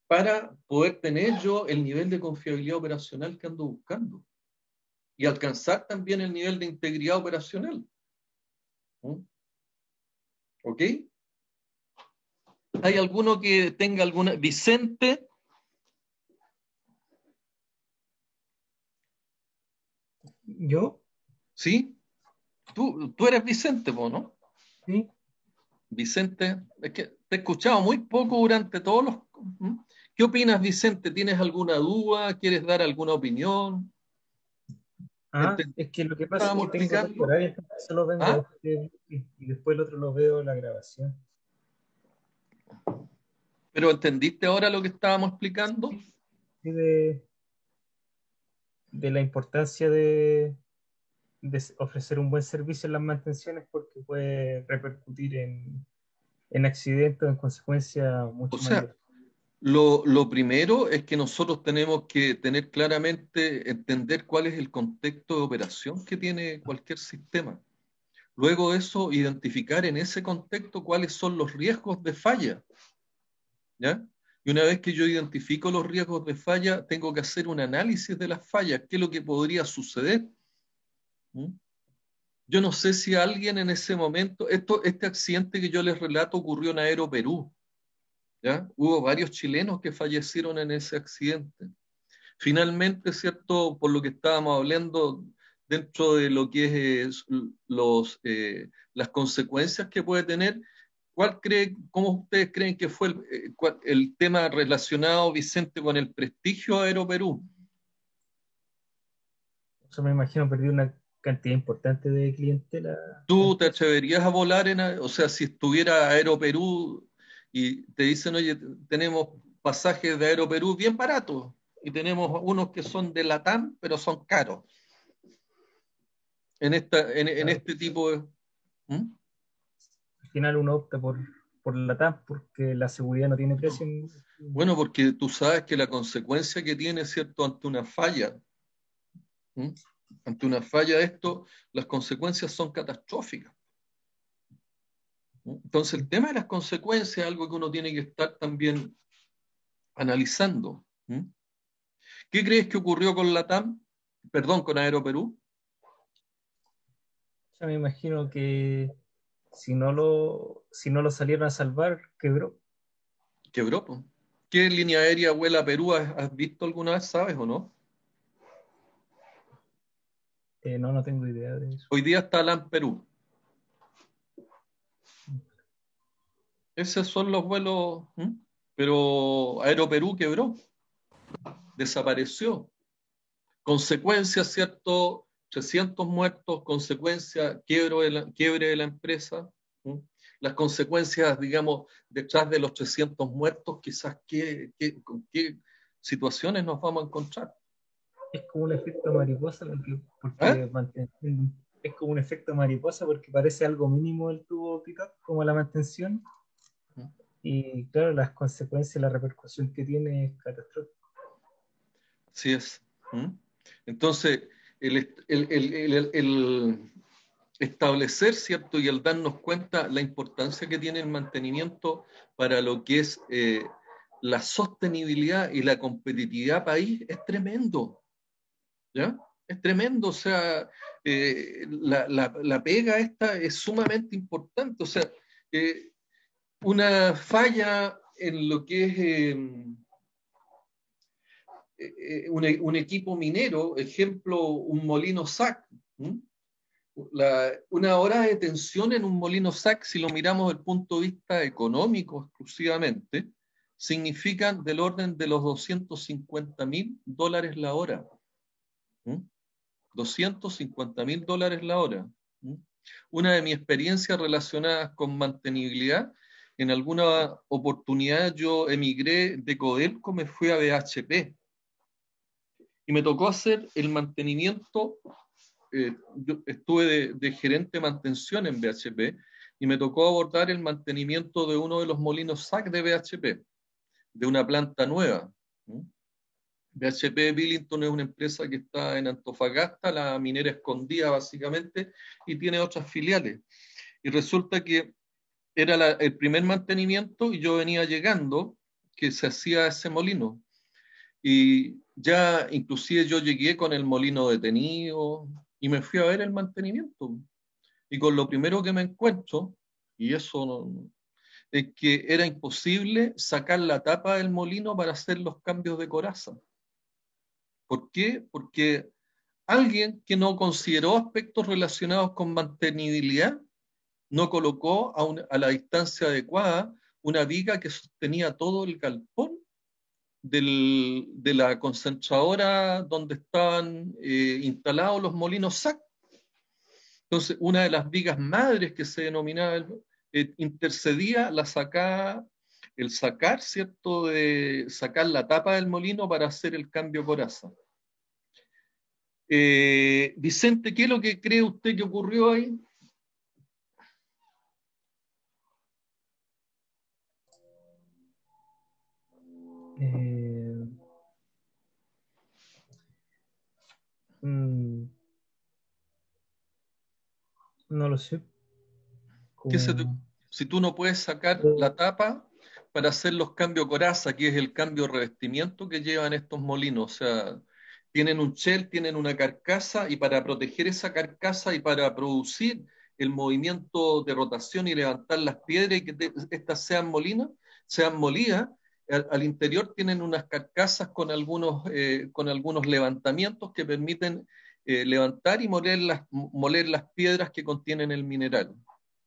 para poder tener yo el nivel de confiabilidad operacional que ando buscando y alcanzar también el nivel de integridad operacional. ¿Ok? ¿Hay alguno que tenga alguna? Vicente. ¿Yo? ¿Sí? Tú eres Vicente, ¿no? Sí. Vicente, es que te he escuchado muy poco durante todos los... ¿Mm? ¿Qué opinas, Vicente? ¿Tienes alguna duda? ¿Quieres dar alguna opinión? Es que lo que pasa es ¿Estábamos que tengo dos explicando? horarios, entonces solo vengo a ¿Ah? ver y después el otro lo veo en la grabación. ¿Pero entendiste ahora lo que estábamos explicando? Sí, de la importancia de ofrecer un buen servicio en las mantenciones porque puede repercutir en accidentes o en consecuencias O mucho sea, mayores. lo primero es que nosotros tenemos que tener claramente, entender cuál es el contexto de operación que tiene cualquier sistema. Luego de eso, identificar en ese contexto cuáles son los riesgos de falla, ¿ya? Y una vez que yo identifico los riesgos de falla, tengo que hacer un análisis de las fallas, qué es lo que podría suceder. ¿Mm? Yo no sé si alguien en ese momento, este accidente que yo les relato ocurrió en Aeroperú, ¿ya? Hubo varios chilenos que fallecieron en ese accidente. Finalmente, ¿cierto? Por lo que estábamos hablando, dentro de lo que es las consecuencias que puede tener, ¿cómo ustedes creen que fue el tema relacionado, Vicente, con el prestigio de Aeroperú? Eso me imagino perdió una cantidad importante de clientela la ¿Tú te empresa. atreverías a volar o sea, si estuviera Aeroperú y te dicen, oye, tenemos pasajes de Aeroperú bien baratos y tenemos unos que son de Latam, pero son caros en Claro. este tipo de... ¿Mm? Al final uno opta por la TAM, porque la seguridad no tiene precio. Bueno, porque tú sabes que la consecuencia que tiene, ¿cierto?, ante una falla, ¿m? Ante una falla de esto, las consecuencias son catastróficas. ¿M? Entonces, el tema de las consecuencias es algo que uno tiene que estar también analizando. ¿M? ¿Qué crees que ocurrió con la TAM? Perdón, con Aeroperú. Yo me imagino que si no lo salieron a salvar, quebró. Quebró, po. ¿Qué línea aérea vuela a Perú? ¿Has visto alguna vez, sabes o no? No, no tengo idea de eso. Hoy día está LAN Perú. Esos son los vuelos, ¿m? Pero Aeroperú quebró, desapareció. Consecuencias, ¿cierto? 300 muertos, consecuencia, quiebre de la empresa. ¿M? Las consecuencias, digamos, detrás de los 300 muertos, quizás con qué situaciones nos vamos a encontrar. Es como un efecto mariposa, ¿Eh? es como un efecto mariposa porque parece algo mínimo el tubo pick-up, como la mantención, y claro, las consecuencias, la repercusión que tiene es catastrófica. Así es. ¿M? Entonces, el establecer, ¿cierto? Y el darnos cuenta la importancia que tiene el mantenimiento para lo que es la sostenibilidad y la competitividad país es tremendo, ¿ya? Es tremendo, o sea, la pega esta es sumamente importante, o sea, una falla en lo que es un equipo minero, ejemplo, un molino SAC, ¿m? Una hora de tensión en un molino SAC, si lo miramos desde el punto de vista económico exclusivamente, significan del orden de los $250.000 la hora. ¿Mm? $250.000 la hora. ¿Mm? Una de mis experiencias relacionadas con mantenibilidad, en alguna oportunidad yo emigré de Codelco, me fui a BHP y me tocó hacer el mantenimiento. Yo estuve de gerente de mantención en BHP y me tocó abordar el mantenimiento de uno de los molinos SAC de BHP, de una planta nueva. BHP Billington es una empresa que está en Antofagasta, la minera escondida básicamente, y tiene otras filiales. Y resulta que era el primer mantenimiento y yo venía llegando que se hacía ese molino. Y ya inclusive yo llegué con el molino detenido y me fui a ver el mantenimiento. Y con lo primero que me encuentro, y eso es que era imposible sacar la tapa del molino para hacer los cambios de coraza. ¿Por qué? Porque alguien que no consideró aspectos relacionados con mantenibilidad no colocó a la distancia adecuada una viga que sostenía todo el galpón de la concentradora donde estaban instalados los molinos SAC. Entonces, una de las vigas madres que se denominaba, intercedía el sacar, ¿cierto? De sacar la tapa del molino para hacer el cambio coraza. Vicente, ¿qué es lo que cree usted que ocurrió ahí? No lo sé. Si tú no puedes sacar la tapa para hacer los cambios coraza, que es el cambio de revestimiento que llevan estos molinos, o sea, tienen un shell, tienen una carcasa, y para proteger esa carcasa y para producir el movimiento de rotación y levantar las piedras y que estas sean molidas, al interior tienen unas carcasas con algunos levantamientos que permiten levantar y moler las piedras que contienen el mineral.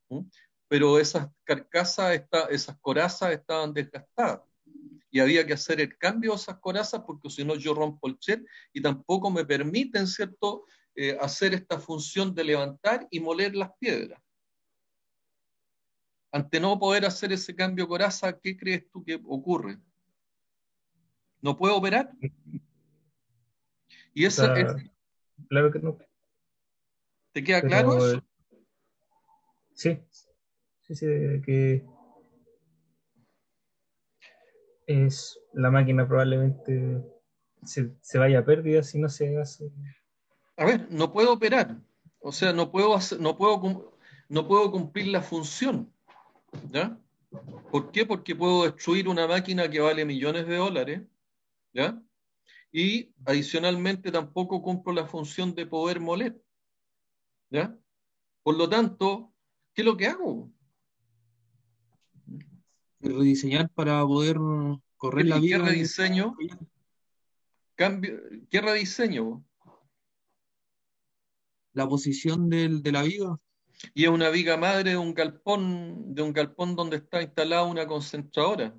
¿Mm? Pero esas carcasas, esas corazas estaban desgastadas y había que hacer el cambio de esas corazas porque si no yo rompo el shell y tampoco me permiten, ¿cierto?, hacer esta función de levantar y moler las piedras. Ante no poder hacer ese cambio de coraza, ¿qué crees tú que ocurre? ¿No puedo operar? Y esa es, Claro que no. ¿te queda claro Pero eso? sí, sí, que La máquina probablemente se vaya a pérdida si no se hace. A ver, no puedo operar, o sea, no puedo cumplir la función, ¿ya? ¿Por qué? Porque puedo destruir una máquina que vale millones de dólares, ¿ya? Y adicionalmente tampoco cumplo la función de poder moler, ¿ya? Por lo tanto, ¿qué es lo que hago? Rediseñar para poder correr la ¿Y qué viga y rediseño? Cambio, ¿qué rediseño? la posición de la viga. Y es una viga madre de un galpón donde está instalada una concentradora.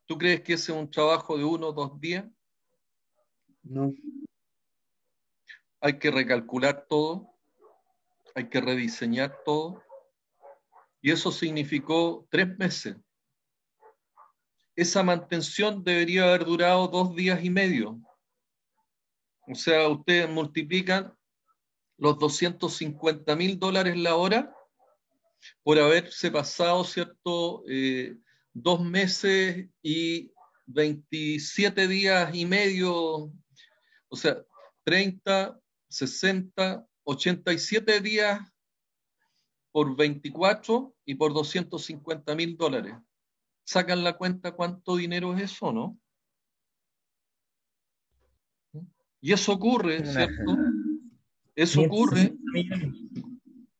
¿Tú crees que ese es un trabajo de 1 o 2 días? No. Hay que recalcular todo, hay que rediseñar todo, y eso significó 3 meses. Esa mantención debería haber durado 2 días y medio. O sea, ustedes multiplican los $250.000 la hora por haberse pasado, ¿cierto? 2 meses y 27 días y medio, o sea, 30, 60, 87 días por 24 y por $250.000. Sacan la cuenta cuánto dinero es eso, ¿no? Y eso ocurre, Una- ¿cierto? Eso ocurre. 560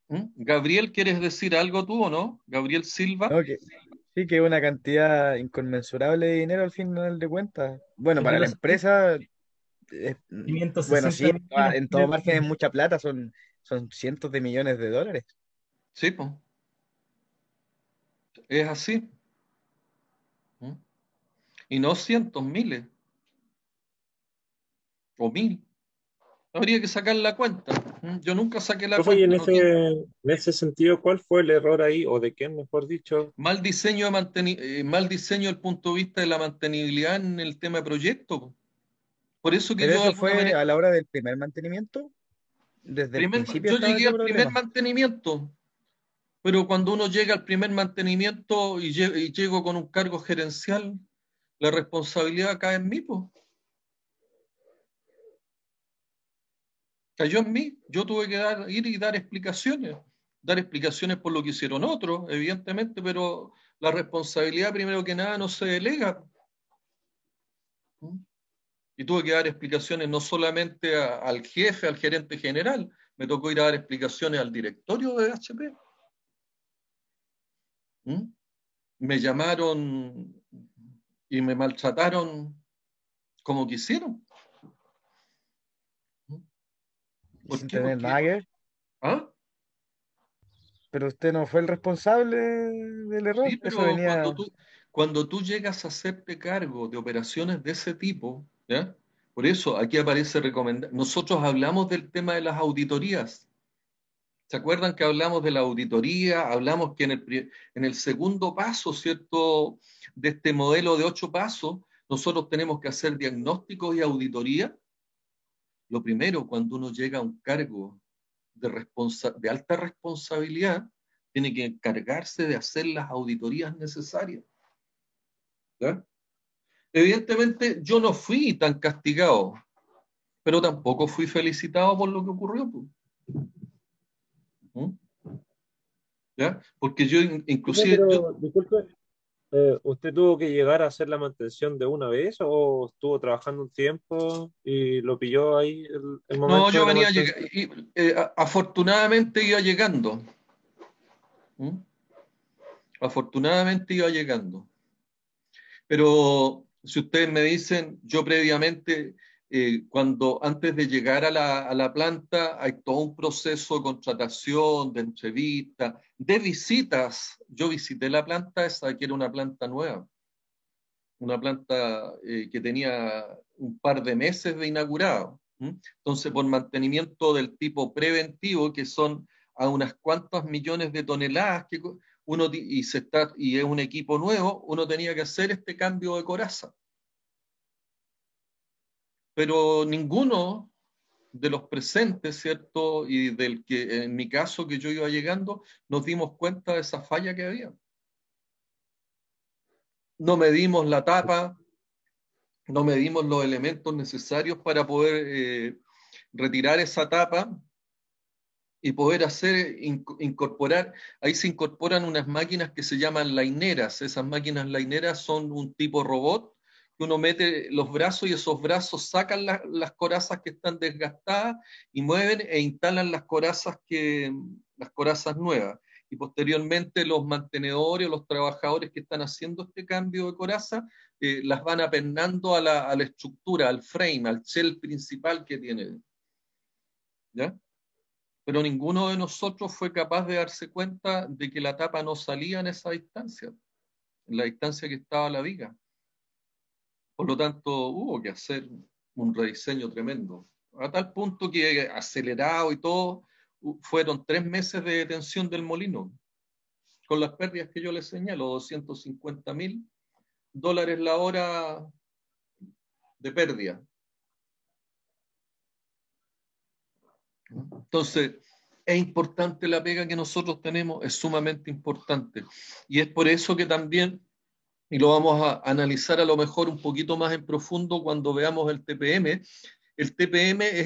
millones. Gabriel, ¿quieres decir algo tú o no? Gabriel Silva. no, sí, que es una cantidad inconmensurable de dinero al final de cuentas. Bueno, Es de para la los empresa, bueno, 560 sí, millones. en todo margen es mucha plata, son cientos de millones de dólares. Sí, pues, es así. ¿Mm? Y no cientos, miles o mil. Habría que sacar la cuenta. Yo nunca saqué la Profe, y cuenta, no tiene. en ese sentido, ¿cuál fue el error ahí, o de quién, mejor dicho? Mal diseño desde el punto de vista de la mantenibilidad en el tema de proyecto. Por eso que Pero yo de eso alguna fue manera, a la hora del primer mantenimiento. Desde el principio yo estaba llegué ese al primer problema. mantenimiento, pero cuando uno llega al primer mantenimiento y llego con un cargo gerencial, la responsabilidad cae en mí, pues. Cayó en mí. Yo tuve que ir y dar explicaciones por lo que hicieron otros, evidentemente, pero la responsabilidad, primero que nada, no se delega. ¿Mm? Y tuve que dar explicaciones no solamente al jefe, al gerente general, me tocó ir a dar explicaciones al directorio de HP. ¿Mm? Me llamaron y me maltrataron como quisieron. ¿Mm? Y ¿Por sin qué? tener Porque, nada que ver. ¿ah? Pero usted no fue el responsable del error. Sí, Eso pero venía. cuando tú llegas a hacerte cargo de operaciones de ese tipo, ¿ya? Por eso aquí aparece recomendar. Nosotros hablamos del tema de las auditorías. ¿Se acuerdan que hablamos de la auditoría? Hablamos que en el segundo paso, ¿cierto? De este modelo de 8 pasos, nosotros tenemos que hacer diagnósticos y auditoría. Lo primero, cuando uno llega a un cargo de alta responsabilidad, tiene que encargarse de hacer las auditorías necesarias. ¿Ya? Evidentemente, yo no fui tan castigado, pero tampoco fui felicitado por lo que ocurrió. Pues. ¿Mm? ¿Ya? Porque yo, Profe, inclusive, pero, disculpe, ¿usted tuvo que llegar a hacer la mantención de una vez o estuvo trabajando un tiempo y lo pilló ahí el no, momento yo de la venía, mantención? afortunadamente iba llegando. ¿Mm? Afortunadamente iba llegando. Pero si ustedes me dicen, yo previamente, antes de llegar a la planta, hay todo un proceso de contratación, de entrevista, de visitas. Yo visité la planta esa, que era una planta nueva, una planta que tenía un par de meses de inaugurado. ¿Mm? Entonces, por mantenimiento del tipo preventivo, que son a unas cuantas millones de toneladas que y es un equipo nuevo, uno tenía que hacer este cambio de coraza. Pero ninguno de los presentes, ¿cierto? Y del que, en mi caso, que yo iba llegando, nos dimos cuenta de esa falla que había. no medimos la tapa, no medimos los elementos necesarios para poder retirar esa tapa y poder incorporar, ahí se incorporan unas máquinas que se llaman laineras. Esas máquinas laineras son un tipo robot que uno mete los brazos y esos brazos sacan las corazas que están desgastadas y mueven e instalan las corazas nuevas. Y posteriormente los mantenedores o los trabajadores que están haciendo este cambio de coraza las van apernando a la estructura, al frame, al shell principal que tiene. ¿Ya? Pero ninguno de nosotros fue capaz de darse cuenta de que la tapa no salía en esa distancia, en la distancia que estaba la viga. Por lo tanto, hubo que hacer un rediseño tremendo, a tal punto que acelerado y todo, fueron 3 meses de detención del molino, con las pérdidas que yo les señalo, $250,000 la hora de pérdida. Entonces, es importante la pega que nosotros tenemos, es sumamente importante. Y es por eso que también, y lo vamos a analizar a lo mejor un poquito más en profundo cuando veamos el TPM es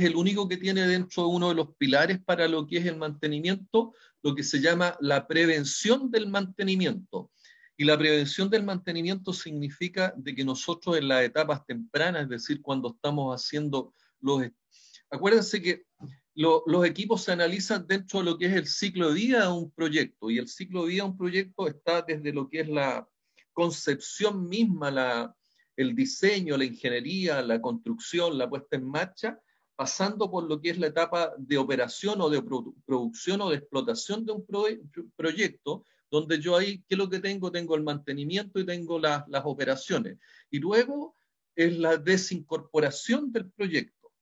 el único que tiene dentro uno de los pilares para lo que es el mantenimiento, lo que se llama la prevención del mantenimiento. Y la prevención del mantenimiento significa de que nosotros en las etapas tempranas, es decir, cuando estamos haciendo acuérdense que los equipos se analizan dentro de lo que es el ciclo de vida de un proyecto, y el ciclo de vida de un proyecto está desde lo que es la concepción misma, el diseño, la ingeniería, la construcción, la puesta en marcha, pasando por lo que es la etapa de operación o de producción o de explotación de un proyecto, donde yo ahí, ¿qué es lo que tengo? Tengo el mantenimiento y tengo las operaciones. Y luego es la desincorporación del proyecto.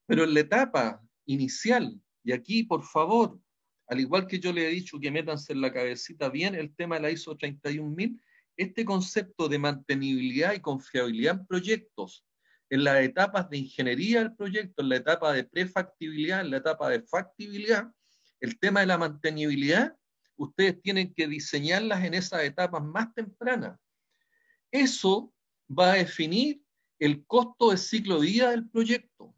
Pero en la etapa inicial, y aquí, por favor, al igual que yo le he dicho que métanse en la cabecita bien el tema de la ISO 31000, este concepto de mantenibilidad y confiabilidad en proyectos, en las etapas de ingeniería del proyecto, en la etapa de prefactibilidad, en la etapa de factibilidad, el tema de la mantenibilidad, ustedes tienen que diseñarlas en esas etapas más tempranas. Eso va a definir el costo de ciclo de vida del proyecto.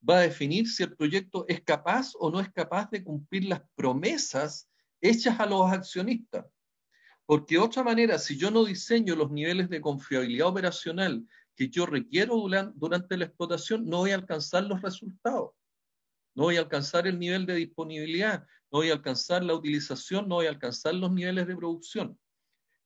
Va a definir si el proyecto es capaz o no es capaz de cumplir las promesas hechas a los accionistas. Porque de otra manera, si yo no diseño los niveles de confiabilidad operacional que yo requiero durante la explotación, no voy a alcanzar los resultados. No voy a alcanzar el nivel de disponibilidad, no voy a alcanzar la utilización, no voy a alcanzar los niveles de producción.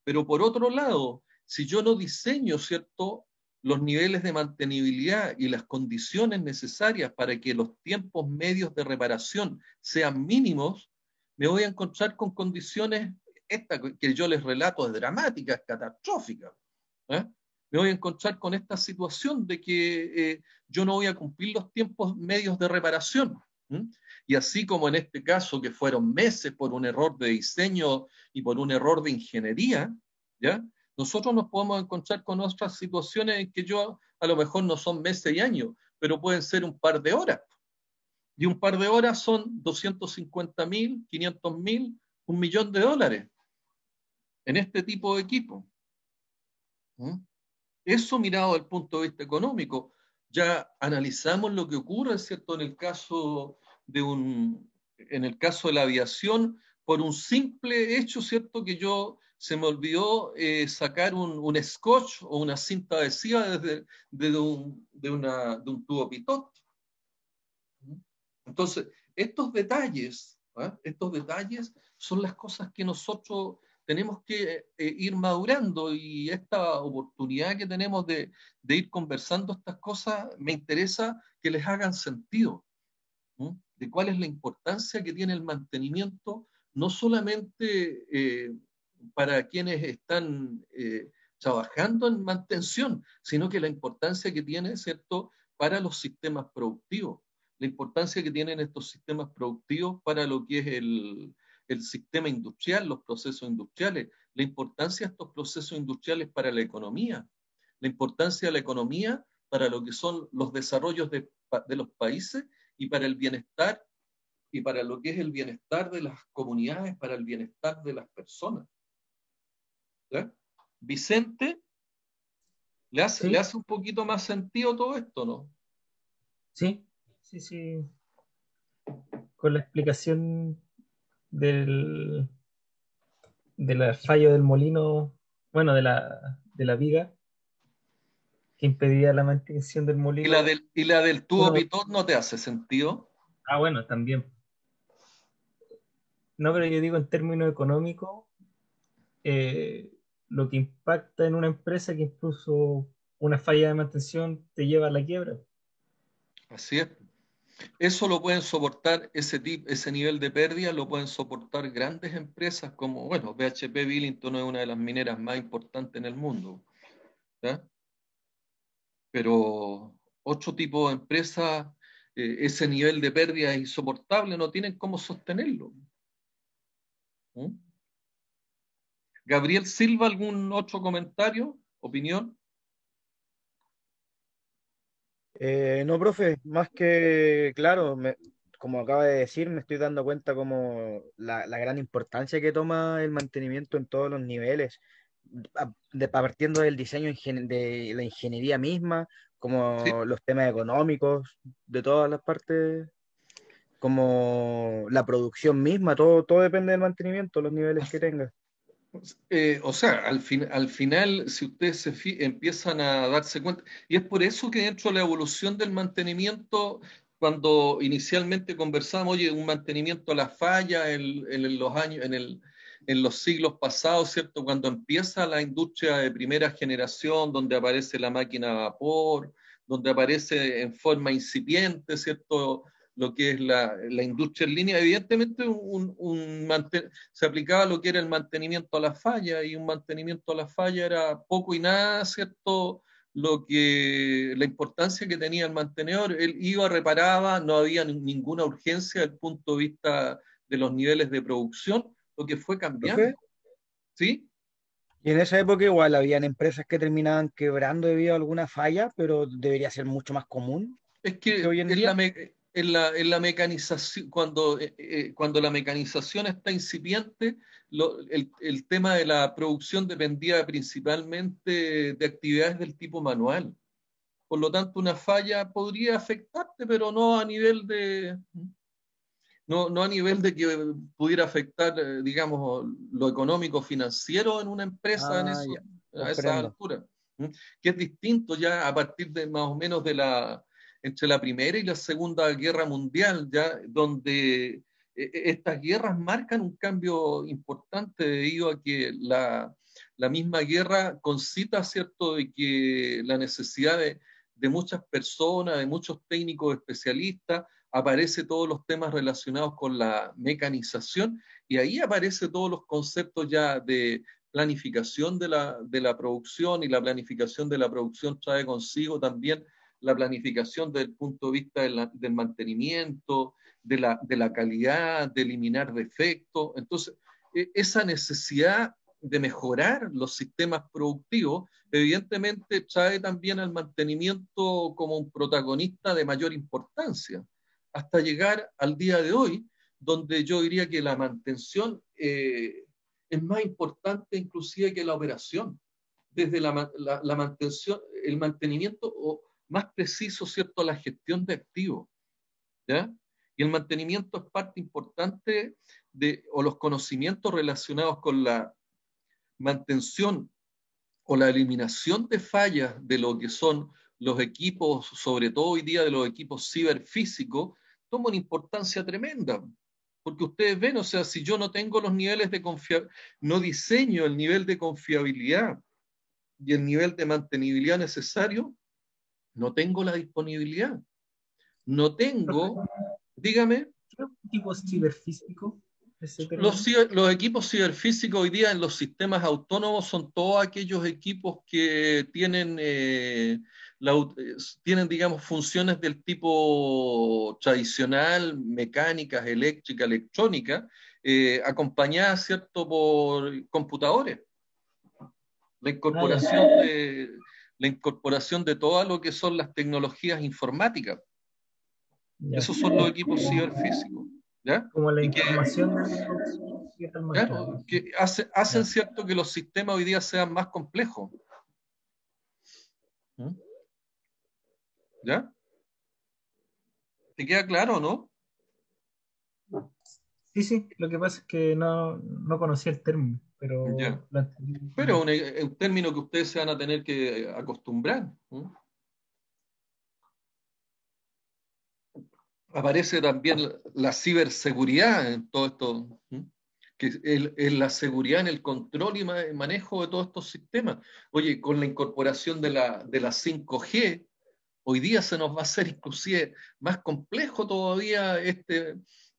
Pero por otro lado, si yo no diseño, ¿cierto?, los niveles de mantenibilidad y las condiciones necesarias para que los tiempos medios de reparación sean mínimos, me voy a encontrar con condiciones, esta que yo les relato, es dramática, es catastrófica. ¿Eh? Me voy a encontrar con esta situación de que yo no voy a cumplir los tiempos medios de reparación. Y así como en este caso, que fueron meses por un error de diseño y por un error de ingeniería, ¿ya? Nosotros nos podemos encontrar con otras situaciones en que a lo mejor no son meses y años, pero pueden ser un par de horas. Y un par de horas son 250,000, 500,000, $1.000.000 en este tipo de equipo. Eso mirado desde el punto de vista económico. Ya analizamos lo que ocurre, ¿cierto?, en el caso de la aviación, por un simple hecho, ¿cierto?, que se me olvidó sacar un scotch o una cinta adhesiva de un tubo pitot. Entonces, estos detalles son las cosas que nosotros tenemos que ir madurando, y esta oportunidad que tenemos de ir conversando estas cosas, me interesa que les hagan sentido, de cuál es la importancia que tiene el mantenimiento, no solamente para quienes están trabajando en mantención, sino que la importancia que tiene, ¿cierto?, para los sistemas productivos, la importancia que tienen estos sistemas productivos para lo que es el sistema industrial, los procesos industriales, la importancia de estos procesos industriales para la economía, la importancia de la economía para lo que son los desarrollos de los países y para el bienestar, y para lo que es el bienestar de las comunidades, para el bienestar de las personas. ¿Ya? Vicente, Sí, le hace un poquito más sentido todo esto, ¿no? sí, sí, sí. Con la explicación del, de la falla del molino, bueno, de la viga que impedía la mantención del molino. Y la del tubo Uno, pitot no te hace sentido. bueno, también. No, pero yo digo en términos económicos, eh, lo que impacta en una empresa que incluso una falla de mantención te lleva a la quiebra. Así es. Eso lo pueden soportar, ese nivel de pérdida lo pueden soportar grandes empresas como, bueno, BHP Billington es una de las mineras más importantes en el mundo, ¿ya? Pero otro tipo de empresas, ese nivel de pérdida es insoportable, no tienen cómo sostenerlo. ¿Mm? Gabriel Silva, ¿algún otro comentario, opinión? No, profe, más que claro, como acaba de decir, me estoy dando cuenta como la gran importancia que toma el mantenimiento en todos los niveles, partiendo del diseño de la ingeniería misma, Sí. como los temas económicos, de todas las partes, como la producción misma, todo depende del mantenimiento, los niveles que tenga. O sea, al final, si ustedes empiezan a darse cuenta, y es por eso que dentro de la evolución del mantenimiento, cuando inicialmente conversamos, oye, un mantenimiento a la falla en los años, en los siglos pasados, ¿cierto? Cuando empieza la industria de primera generación, donde aparece la máquina a vapor, donde aparece en forma incipiente, ¿cierto? Lo que es la industria en línea, evidentemente se aplicaba lo que era el mantenimiento a la falla, y un mantenimiento a la falla era poco y nada, ¿cierto? La importancia que tenía el mantenedor, él iba, reparaba, no había ninguna urgencia desde el punto de vista de los niveles de producción, lo que fue cambiando, ¿Profe? ¿sí? Y en esa época igual habían empresas que terminaban quebrando debido a alguna falla, pero debería ser mucho más común Es que que hoy en día. en la mecanización, cuando la mecanización está incipiente, el tema de la producción dependía principalmente de actividades del tipo manual. Por lo tanto, una falla podría afectarte, pero no a nivel de que pudiera afectar, digamos, lo económico financiero en una empresa Ah, ya, a esa comprendo. altura. ¿Mm? Que es distinto ya a partir de más o menos entre la Primera y la Segunda Guerra Mundial, ya donde estas guerras marcan un cambio importante debido a que la misma guerra concita, ¿cierto?, de que la necesidad de muchas personas, de muchos técnicos especialistas, aparece todos los temas relacionados con la mecanización, y ahí aparece todos los conceptos ya de planificación de la producción, y la planificación de la producción trae consigo también la planificación desde el punto de vista del mantenimiento, de la calidad, de eliminar defectos. Entonces, esa necesidad de mejorar los sistemas productivos, evidentemente trae también al mantenimiento como un protagonista de mayor importancia, hasta llegar al día de hoy, donde yo diría que la mantención es más importante inclusive que la operación. Desde la mantención, el mantenimiento, o más preciso, ¿cierto?, la gestión de activos, ¿ya? Y el mantenimiento es parte importante o los conocimientos relacionados con la mantención o la eliminación de fallas de lo que son los equipos, sobre todo hoy día de los equipos ciberfísicos, toma una importancia tremenda. Porque ustedes ven, o sea, si yo no tengo los niveles de confiabilidad, no diseño el nivel de confiabilidad y el nivel de mantenibilidad necesario, no tengo la disponibilidad. No tengo, dígame. ¿Qué tipo ciberfísico ese término? Los equipos ciberfísicos hoy día en los sistemas autónomos son todos aquellos equipos que tienen, digamos, funciones del tipo tradicional, mecánicas, eléctrica, electrónica, acompañadas, ¿cierto?, por computadores. La Ah, ya, incorporación la incorporación de todo lo que son las tecnologías informáticas. ya. Esos son los equipos ciberfísicos, ¿ya? Como la Y que información de la producción. Sí, está mal Claro, claro. que hacen Ya. cierto que los sistemas hoy día sean más complejos. ¿Mm? ¿Ya? ¿Te queda claro, no? Sí, sí, lo que pasa es que no conocía el término, Ya. pero lo entendí. Pero es un término que ustedes se van a tener que acostumbrar. ¿Mm? Aparece también la ciberseguridad en todo esto, ¿mm? Que es la seguridad en el control y manejo de todos estos sistemas. Oye, con la incorporación de la 5G, hoy día se nos va a hacer inclusive más complejo todavía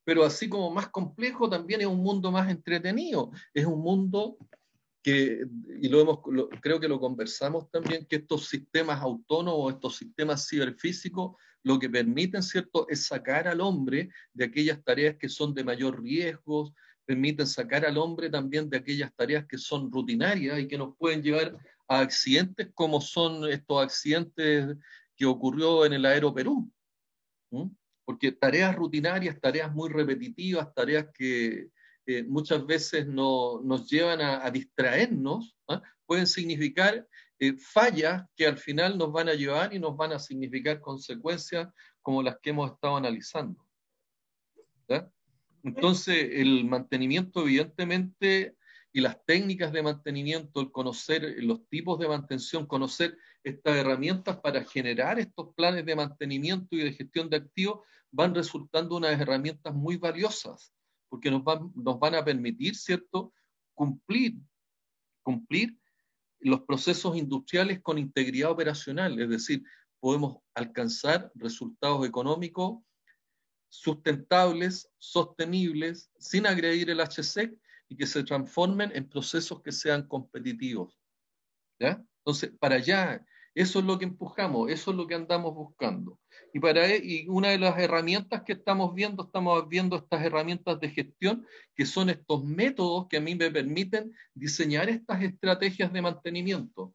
pero así como más complejo también es un mundo más entretenido. Es un mundo que, y creo que lo conversamos también, que estos sistemas autónomos, estos sistemas ciberfísicos, lo que permiten, ¿cierto?, es sacar al hombre de aquellas tareas que son de mayor riesgo, permiten sacar al hombre también de aquellas tareas que son rutinarias y que nos pueden llevar a accidentes como son estos accidentes que ocurrió en el Aero Perú. ¿Mm? Porque tareas rutinarias, tareas muy repetitivas, tareas que muchas veces nos llevan a distraernos, ¿ah? Pueden significar fallas que al final nos van a llevar y nos van a significar consecuencias como las que hemos estado analizando. ¿Ya? Entonces, el mantenimiento, evidentemente, y las técnicas de mantenimiento, el conocer los tipos de mantención, conocer estas herramientas para generar estos planes de mantenimiento y de gestión de activos, van resultando unas herramientas muy valiosas, porque nos van a permitir, ¿cierto?, cumplir los procesos industriales con integridad operacional, es decir, podemos alcanzar resultados económicos sustentables, sostenibles, sin agredir el HSEC y que se transformen en procesos que sean competitivos. ¿Ya? Entonces, para allá, eso es lo que empujamos, eso es lo que andamos buscando. Y una de las herramientas que estamos viendo estas herramientas de gestión, que son estos métodos que a mí me permiten diseñar estas estrategias de mantenimiento,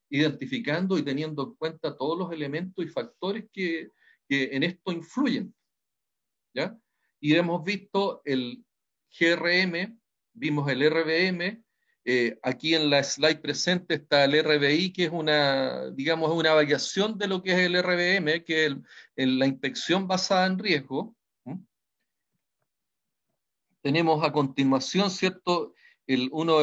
identificando y teniendo en cuenta todos los elementos y factores que en esto influyen. ¿Ya? Y hemos visto el GRM, vimos el RBM, aquí en la slide presente está el RBI, que es digamos, una variación de lo que es el RBM, que es la inspección basada en riesgo. ¿Mm? Tenemos a continuación, ¿cierto?, uno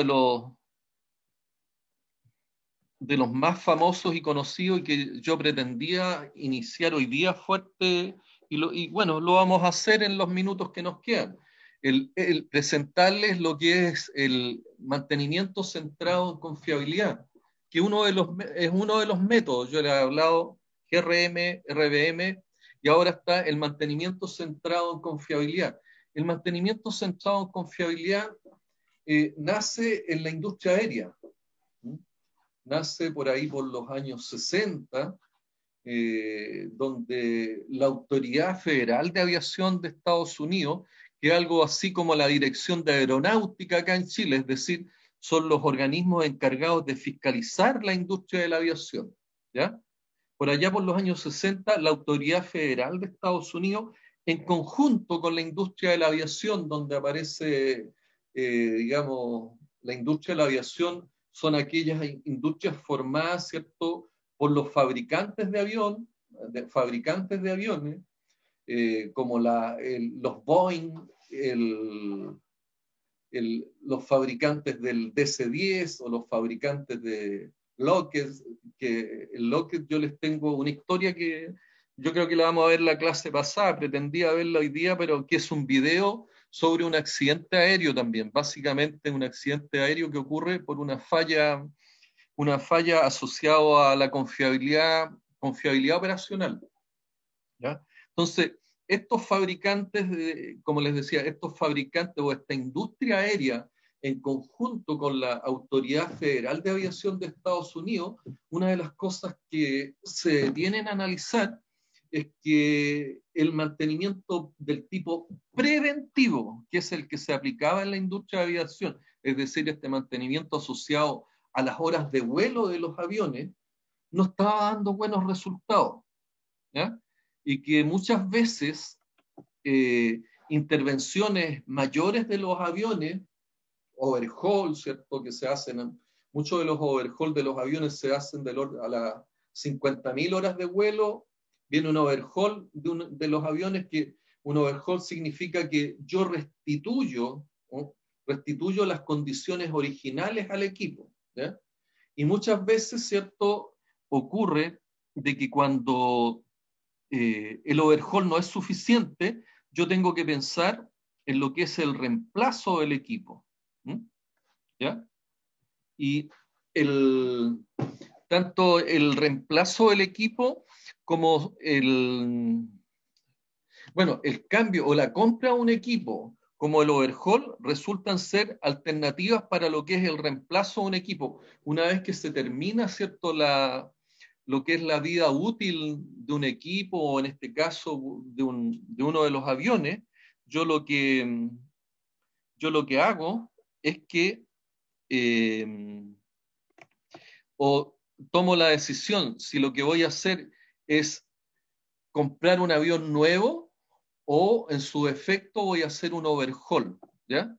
de los más famosos y conocidos y que yo pretendía iniciar hoy día fuerte y bueno, lo vamos a hacer en los minutos que nos quedan. El presentarles lo que es el mantenimiento centrado en confiabilidad, que es uno de los métodos. Yo le he hablado GRM, RBM y ahora está el mantenimiento centrado en confiabilidad. El mantenimiento centrado en confiabilidad nace en la industria aérea. ¿Mm? Nace por ahí por los años 60, donde la Autoridad Federal de Aviación de Estados Unidos, que es algo así como la Dirección de Aeronáutica acá en Chile, es decir, son los organismos encargados de fiscalizar la industria de la aviación. ¿Ya? Por allá por los años 60, la Autoridad Federal de Estados Unidos, en conjunto con la industria de la aviación, donde aparece, digamos, la industria de la aviación son aquellas industrias formadas, ¿cierto?, por los fabricantes fabricantes de aviones, como los Boeing, los fabricantes del DC-10 o los fabricantes de Lockheed, que el Lockheed yo les tengo una historia que yo creo que la vamos a ver la clase pasada, pretendía verla hoy día, pero que es un video sobre un accidente aéreo también, básicamente un accidente aéreo que ocurre por una falla asociada a la confiabilidad operacional. ¿Ya? Entonces, estos fabricantes, como les decía, estos fabricantes o esta industria aérea, en conjunto con la Autoridad Federal de Aviación de Estados Unidos, una de las cosas que se vienen a analizar es que el mantenimiento del tipo preventivo, que es el que se aplicaba en la industria de aviación, es decir, este mantenimiento asociado a las horas de vuelo de los aviones, no estaba dando buenos resultados. ¿Ya? Y que muchas veces intervenciones mayores de los aviones overhaul, ¿cierto? Que se hacen, muchos de los overhaul de los aviones se hacen a las 50.000 horas de vuelo. Viene un overhaul de los aviones, que un overhaul significa que yo restituyo, ¿no? Restituyo las condiciones originales al equipo, ¿ya? Y muchas veces, ¿cierto? Ocurre de que cuando el overhaul no es suficiente, yo tengo que pensar en lo que es el reemplazo del equipo, ¿ya? Y tanto el reemplazo del equipo como el cambio o la compra de un equipo como el overhaul resultan ser alternativas para lo que es el reemplazo de un equipo. Una vez que se termina, ¿cierto?, lo que es la vida útil de un equipo, o en este caso de uno de los aviones, yo lo que hago es que o tomo la decisión si lo que voy a hacer es comprar un avión nuevo, o en su defecto voy a hacer un overhaul, ¿ya?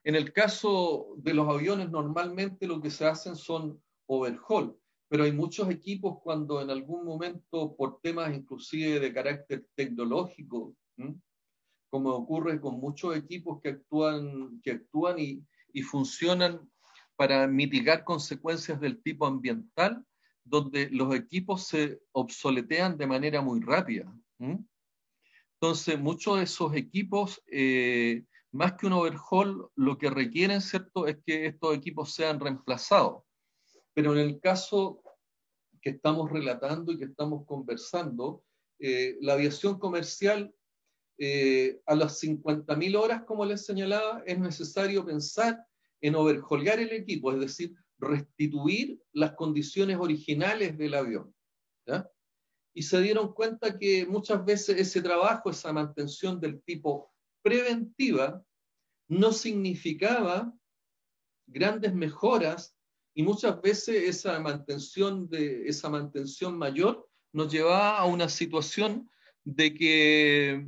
En el caso de los aviones, normalmente lo que se hacen son overhaul, pero hay muchos equipos cuando en algún momento, por temas inclusive de carácter tecnológico, como ocurre con muchos equipos que actúan y funcionan para mitigar consecuencias del tipo ambiental, donde los equipos se obsoletean de manera muy rápida. Entonces, muchos de esos equipos, más que un overhaul, lo que requieren, ¿cierto?, es que estos equipos sean reemplazados. Pero en el caso que estamos relatando y que estamos conversando, la aviación comercial, a las 50.000 horas, como les señalaba, es necesario pensar en overhaulear el equipo, es decir, restituir las condiciones originales del avión, ¿ya? Y se dieron cuenta que muchas veces ese trabajo, esa mantención del tipo preventiva, no significaba grandes mejoras, y muchas veces esa mantención mayor nos llevaba a una situación de que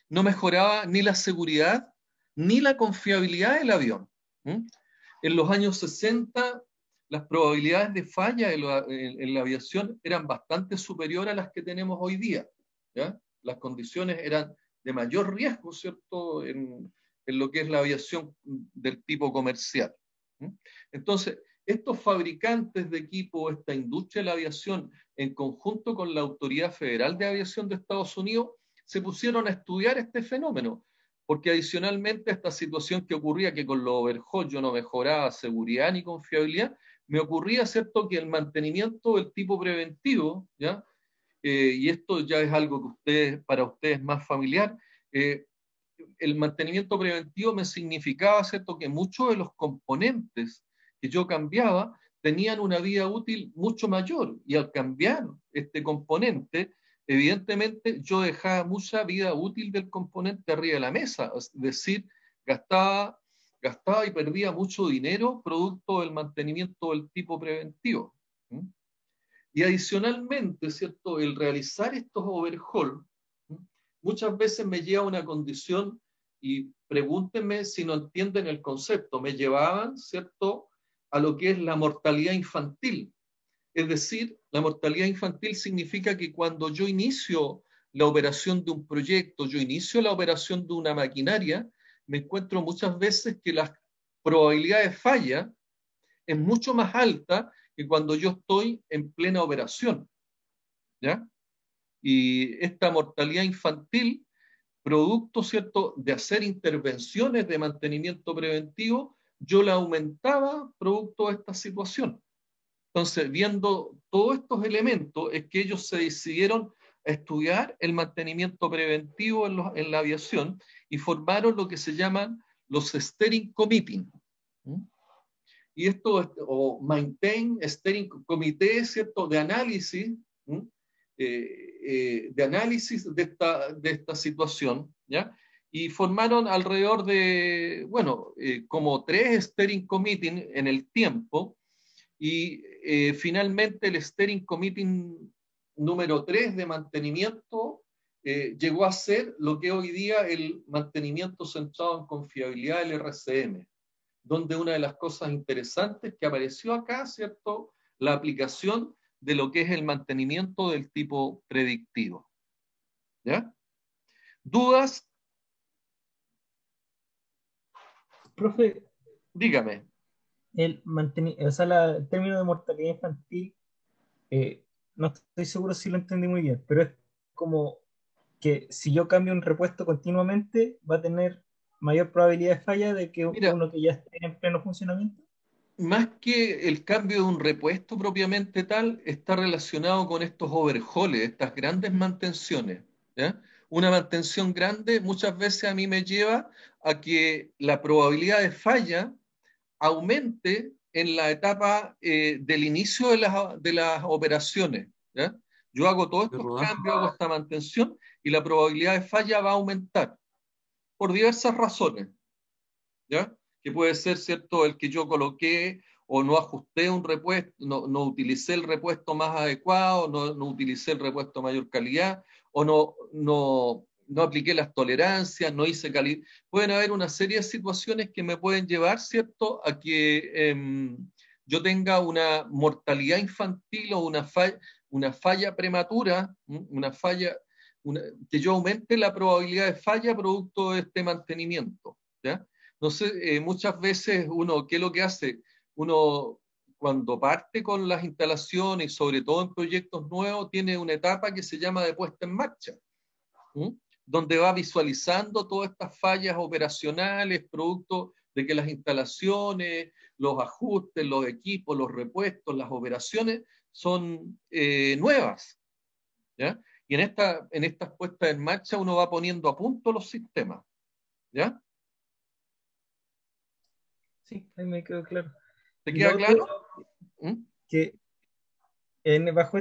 no mejoraba ni la seguridad ni la confiabilidad del avión. En los años 60, las probabilidades de falla en la aviación eran bastante superiores a las que tenemos hoy día, ¿ya? Las condiciones eran de mayor riesgo, ¿cierto?, en lo que es la aviación del tipo comercial. Entonces, estos fabricantes de equipo, esta industria de la aviación, en conjunto con la Autoridad Federal de Aviación de Estados Unidos, se pusieron a estudiar este fenómeno, porque adicionalmente a esta situación que ocurría, que con los overhaul yo no mejoraba seguridad ni confiabilidad, me ocurría, ¿cierto?, que el mantenimiento del tipo preventivo, ¿ya? Y esto ya es algo que para ustedes es más familiar, el mantenimiento preventivo me significaba, ¿cierto?, que muchos de los componentes que yo cambiaba tenían una vida útil mucho mayor, y al cambiar este componente, evidentemente yo dejaba mucha vida útil del componente arriba de la mesa, es decir, gastaba y perdía mucho dinero producto del mantenimiento del tipo preventivo. Y adicionalmente, ¿cierto?, el realizar estos overhaul muchas veces me lleva a una condición, y pregúntenme si no entienden el concepto, me llevaban, ¿cierto?, a lo que es la mortalidad infantil. Es decir, la mortalidad infantil significa que cuando yo inicio la operación de un proyecto, yo inicio la operación de una maquinaria, me encuentro muchas veces que la probabilidad de falla es mucho más alta que cuando yo estoy en plena operación, ¿ya? Y esta mortalidad infantil, producto, ¿cierto?, de hacer intervenciones de mantenimiento preventivo, yo la aumentaba producto de esta situación. Entonces, viendo todos estos elementos, es que ellos se decidieron a estudiar el mantenimiento preventivo en la aviación, y formaron lo que se llaman los Steering Committee. Y esto, o Maintain Steering Committee, ¿cierto?, de análisis, de esta situación, ¿ya? Y formaron alrededor de, como 3 Steering Committee en el tiempo, y finalmente el Steering Committee número 3 de mantenimiento llegó a ser lo que hoy día el mantenimiento centrado en confiabilidad, el RCM, donde una de las cosas interesantes que apareció acá, ¿cierto? La aplicación de lo que es el mantenimiento del tipo predictivo. ¿Ya? ¿Dudas? Profe, Dígame. el término de mortalidad infantil, no estoy seguro si lo entendí muy bien, pero es como que si yo cambio un repuesto continuamente, va a tener mayor probabilidad de falla de que Mira, uno que ya esté en pleno funcionamiento. más que el cambio de un repuesto propiamente tal, está relacionado con estos overhauls, estas grandes mantenciones. ¿Ya? Una mantención grande muchas veces a mí me lleva a que la probabilidad de falla aumente en la etapa del inicio de las operaciones. ¿Ya? Yo hago todos De estos rodaje. cambios, hago esta mantención y la probabilidad de falla va a aumentar por diversas razones. ¿Ya? Que puede ser, ¿cierto?, el que yo coloqué o no ajusté un repuesto, no utilicé el repuesto más adecuado, no utilicé el repuesto de mayor calidad, o no apliqué las tolerancias, no hice calidad. Pueden haber una serie de situaciones que me pueden llevar, ¿cierto?, a que yo tenga una mortalidad infantil o una falla prematura, que yo aumente la probabilidad de falla producto de este mantenimiento. ¿Ya? No sé, muchas veces uno, ¿qué es lo que hace? Uno, cuando parte con las instalaciones, sobre todo en proyectos nuevos, tiene una etapa que se llama de puesta en marcha, ¿m? Donde va visualizando todas estas fallas operacionales, producto de que las instalaciones, los ajustes, los equipos, los repuestos, las operaciones son nuevas. ¿Ya? Y en estas puestas en marcha uno va poniendo a punto los sistemas. ¿Ya? Sí, ahí me quedó claro. ¿Te Y lo queda otro, claro? ¿Mm? que bajo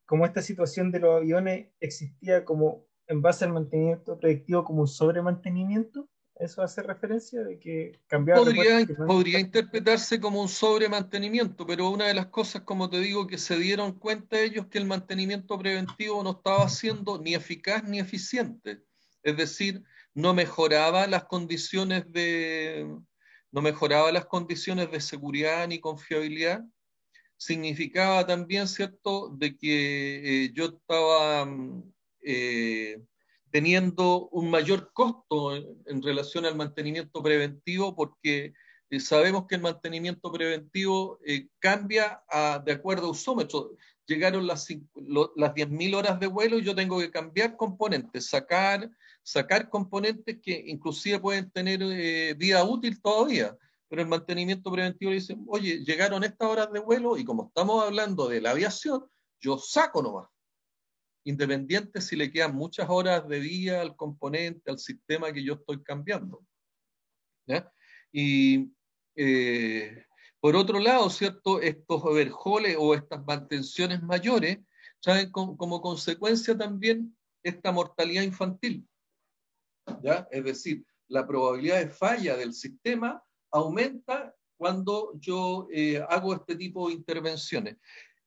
como esta situación de los aviones existía como en base al mantenimiento predictivo como un sobremantenimiento, ¿eso hace referencia de que cambiaba repuestos Podría, que no podría necesitaban? interpretarse como un sobremantenimiento, pero una de las cosas, como te digo, que se dieron cuenta ellos que el mantenimiento preventivo no estaba siendo ni eficaz ni eficiente. Es decir, no mejoraba las condiciones no mejoraba las condiciones de seguridad ni confiabilidad. Significaba también, ¿cierto?, de que yo estaba eh, teniendo un mayor costo en relación al mantenimiento preventivo, porque sabemos que el mantenimiento preventivo cambia de acuerdo a usómetro. Llegaron las 10.000 horas de vuelo y yo tengo que cambiar componentes, sacar componentes que inclusive pueden tener vida útil todavía, pero el mantenimiento preventivo le dice, oye, llegaron estas horas de vuelo y como estamos hablando de la aviación, yo saco nomás, independiente si le quedan muchas horas de vida al componente, al sistema que yo estoy cambiando. ¿Ya? Y por otro lado, ¿cierto? Estos overhauls o estas mantenciones mayores traen como consecuencia también esta mortalidad infantil. ¿Ya? Es decir, la probabilidad de falla del sistema aumenta cuando yo hago este tipo de intervenciones.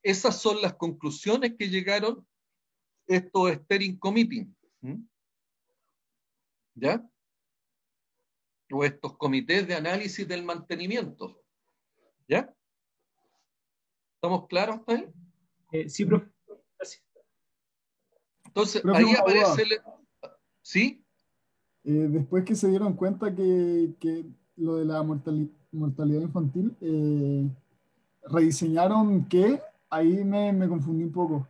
Esas son las conclusiones que llegaron estos steering committee, ¿ya? O estos comités de análisis del mantenimiento, ¿ya? ¿Estamos claros hasta ahí? Sí, profe, gracias. Entonces, Profe, ahí una aparece duda. el... ¿Sí? Después que se dieron cuenta que lo de la mortalidad infantil, rediseñaron qué, ahí me confundí un poco.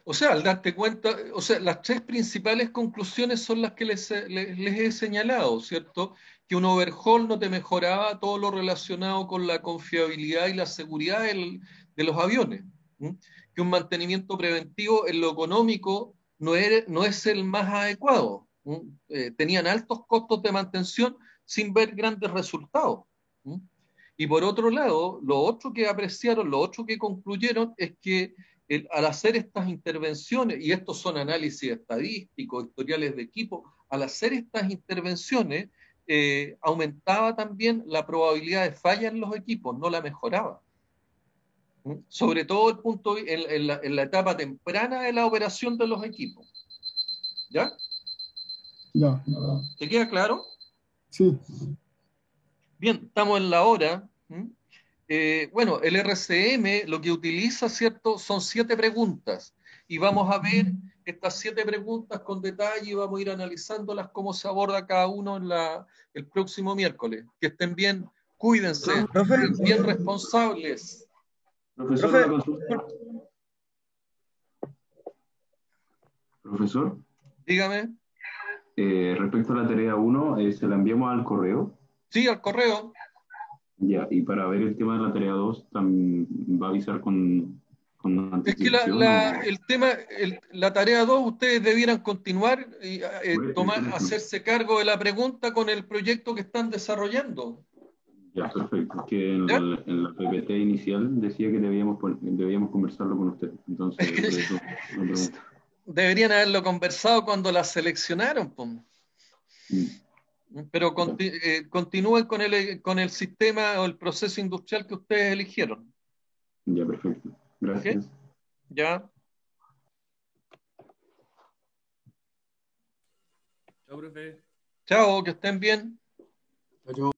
O sea, al darte cuenta, o sea, las tres principales conclusiones son las que les he señalado, ¿cierto? Que un overhaul no te mejoraba todo lo relacionado con la confiabilidad y la seguridad de los aviones. ¿M? Que un mantenimiento preventivo en lo económico no es el más adecuado. ¿M? Tenían altos costos de mantención sin ver grandes resultados. ¿M? Y por otro lado, lo otro que apreciaron, lo otro que concluyeron es que al hacer estas intervenciones, y estos son análisis estadísticos, historiales de equipo, al hacer estas intervenciones, aumentaba también la probabilidad de falla en los equipos, no la mejoraba. ¿Mm? Sobre todo el punto en la etapa temprana de la operación de los equipos. ¿Ya? Ya, ya. ¿Te queda claro? Sí, Bien, estamos en la hora. Bueno, el RCM lo que utiliza, ¿cierto? Son 7 preguntas y vamos a ver estas 7 preguntas con detalle y vamos a ir analizándolas cómo se aborda cada uno el próximo miércoles. Que estén bien, cuídense, Profe, sean bien responsables. Profesor, profe, una consulta. Profesor, Dígame. respecto a la tarea 1, ¿se la enviamos al correo? Sí, al correo. Ya, y para ver el tema de la tarea 2, ¿va a avisar con Es que anticipación o...? el tema, la tarea 2, ustedes debieran continuar y Por eso. hacerse cargo de la pregunta con el proyecto que están desarrollando. Ya, perfecto. Es que en, ¿Ya? en la PPT inicial decía que debíamos conversarlo con usted. Entonces, por eso lo pregunto. Deberían haberlo conversado cuando la seleccionaron, pues. Mm, Pero ya, continúen con el sistema o el proceso industrial que ustedes eligieron. ya, perfecto. ¿Ok? Gracias. Ya. Chao, profe. Chao, que estén bien. chao, chao.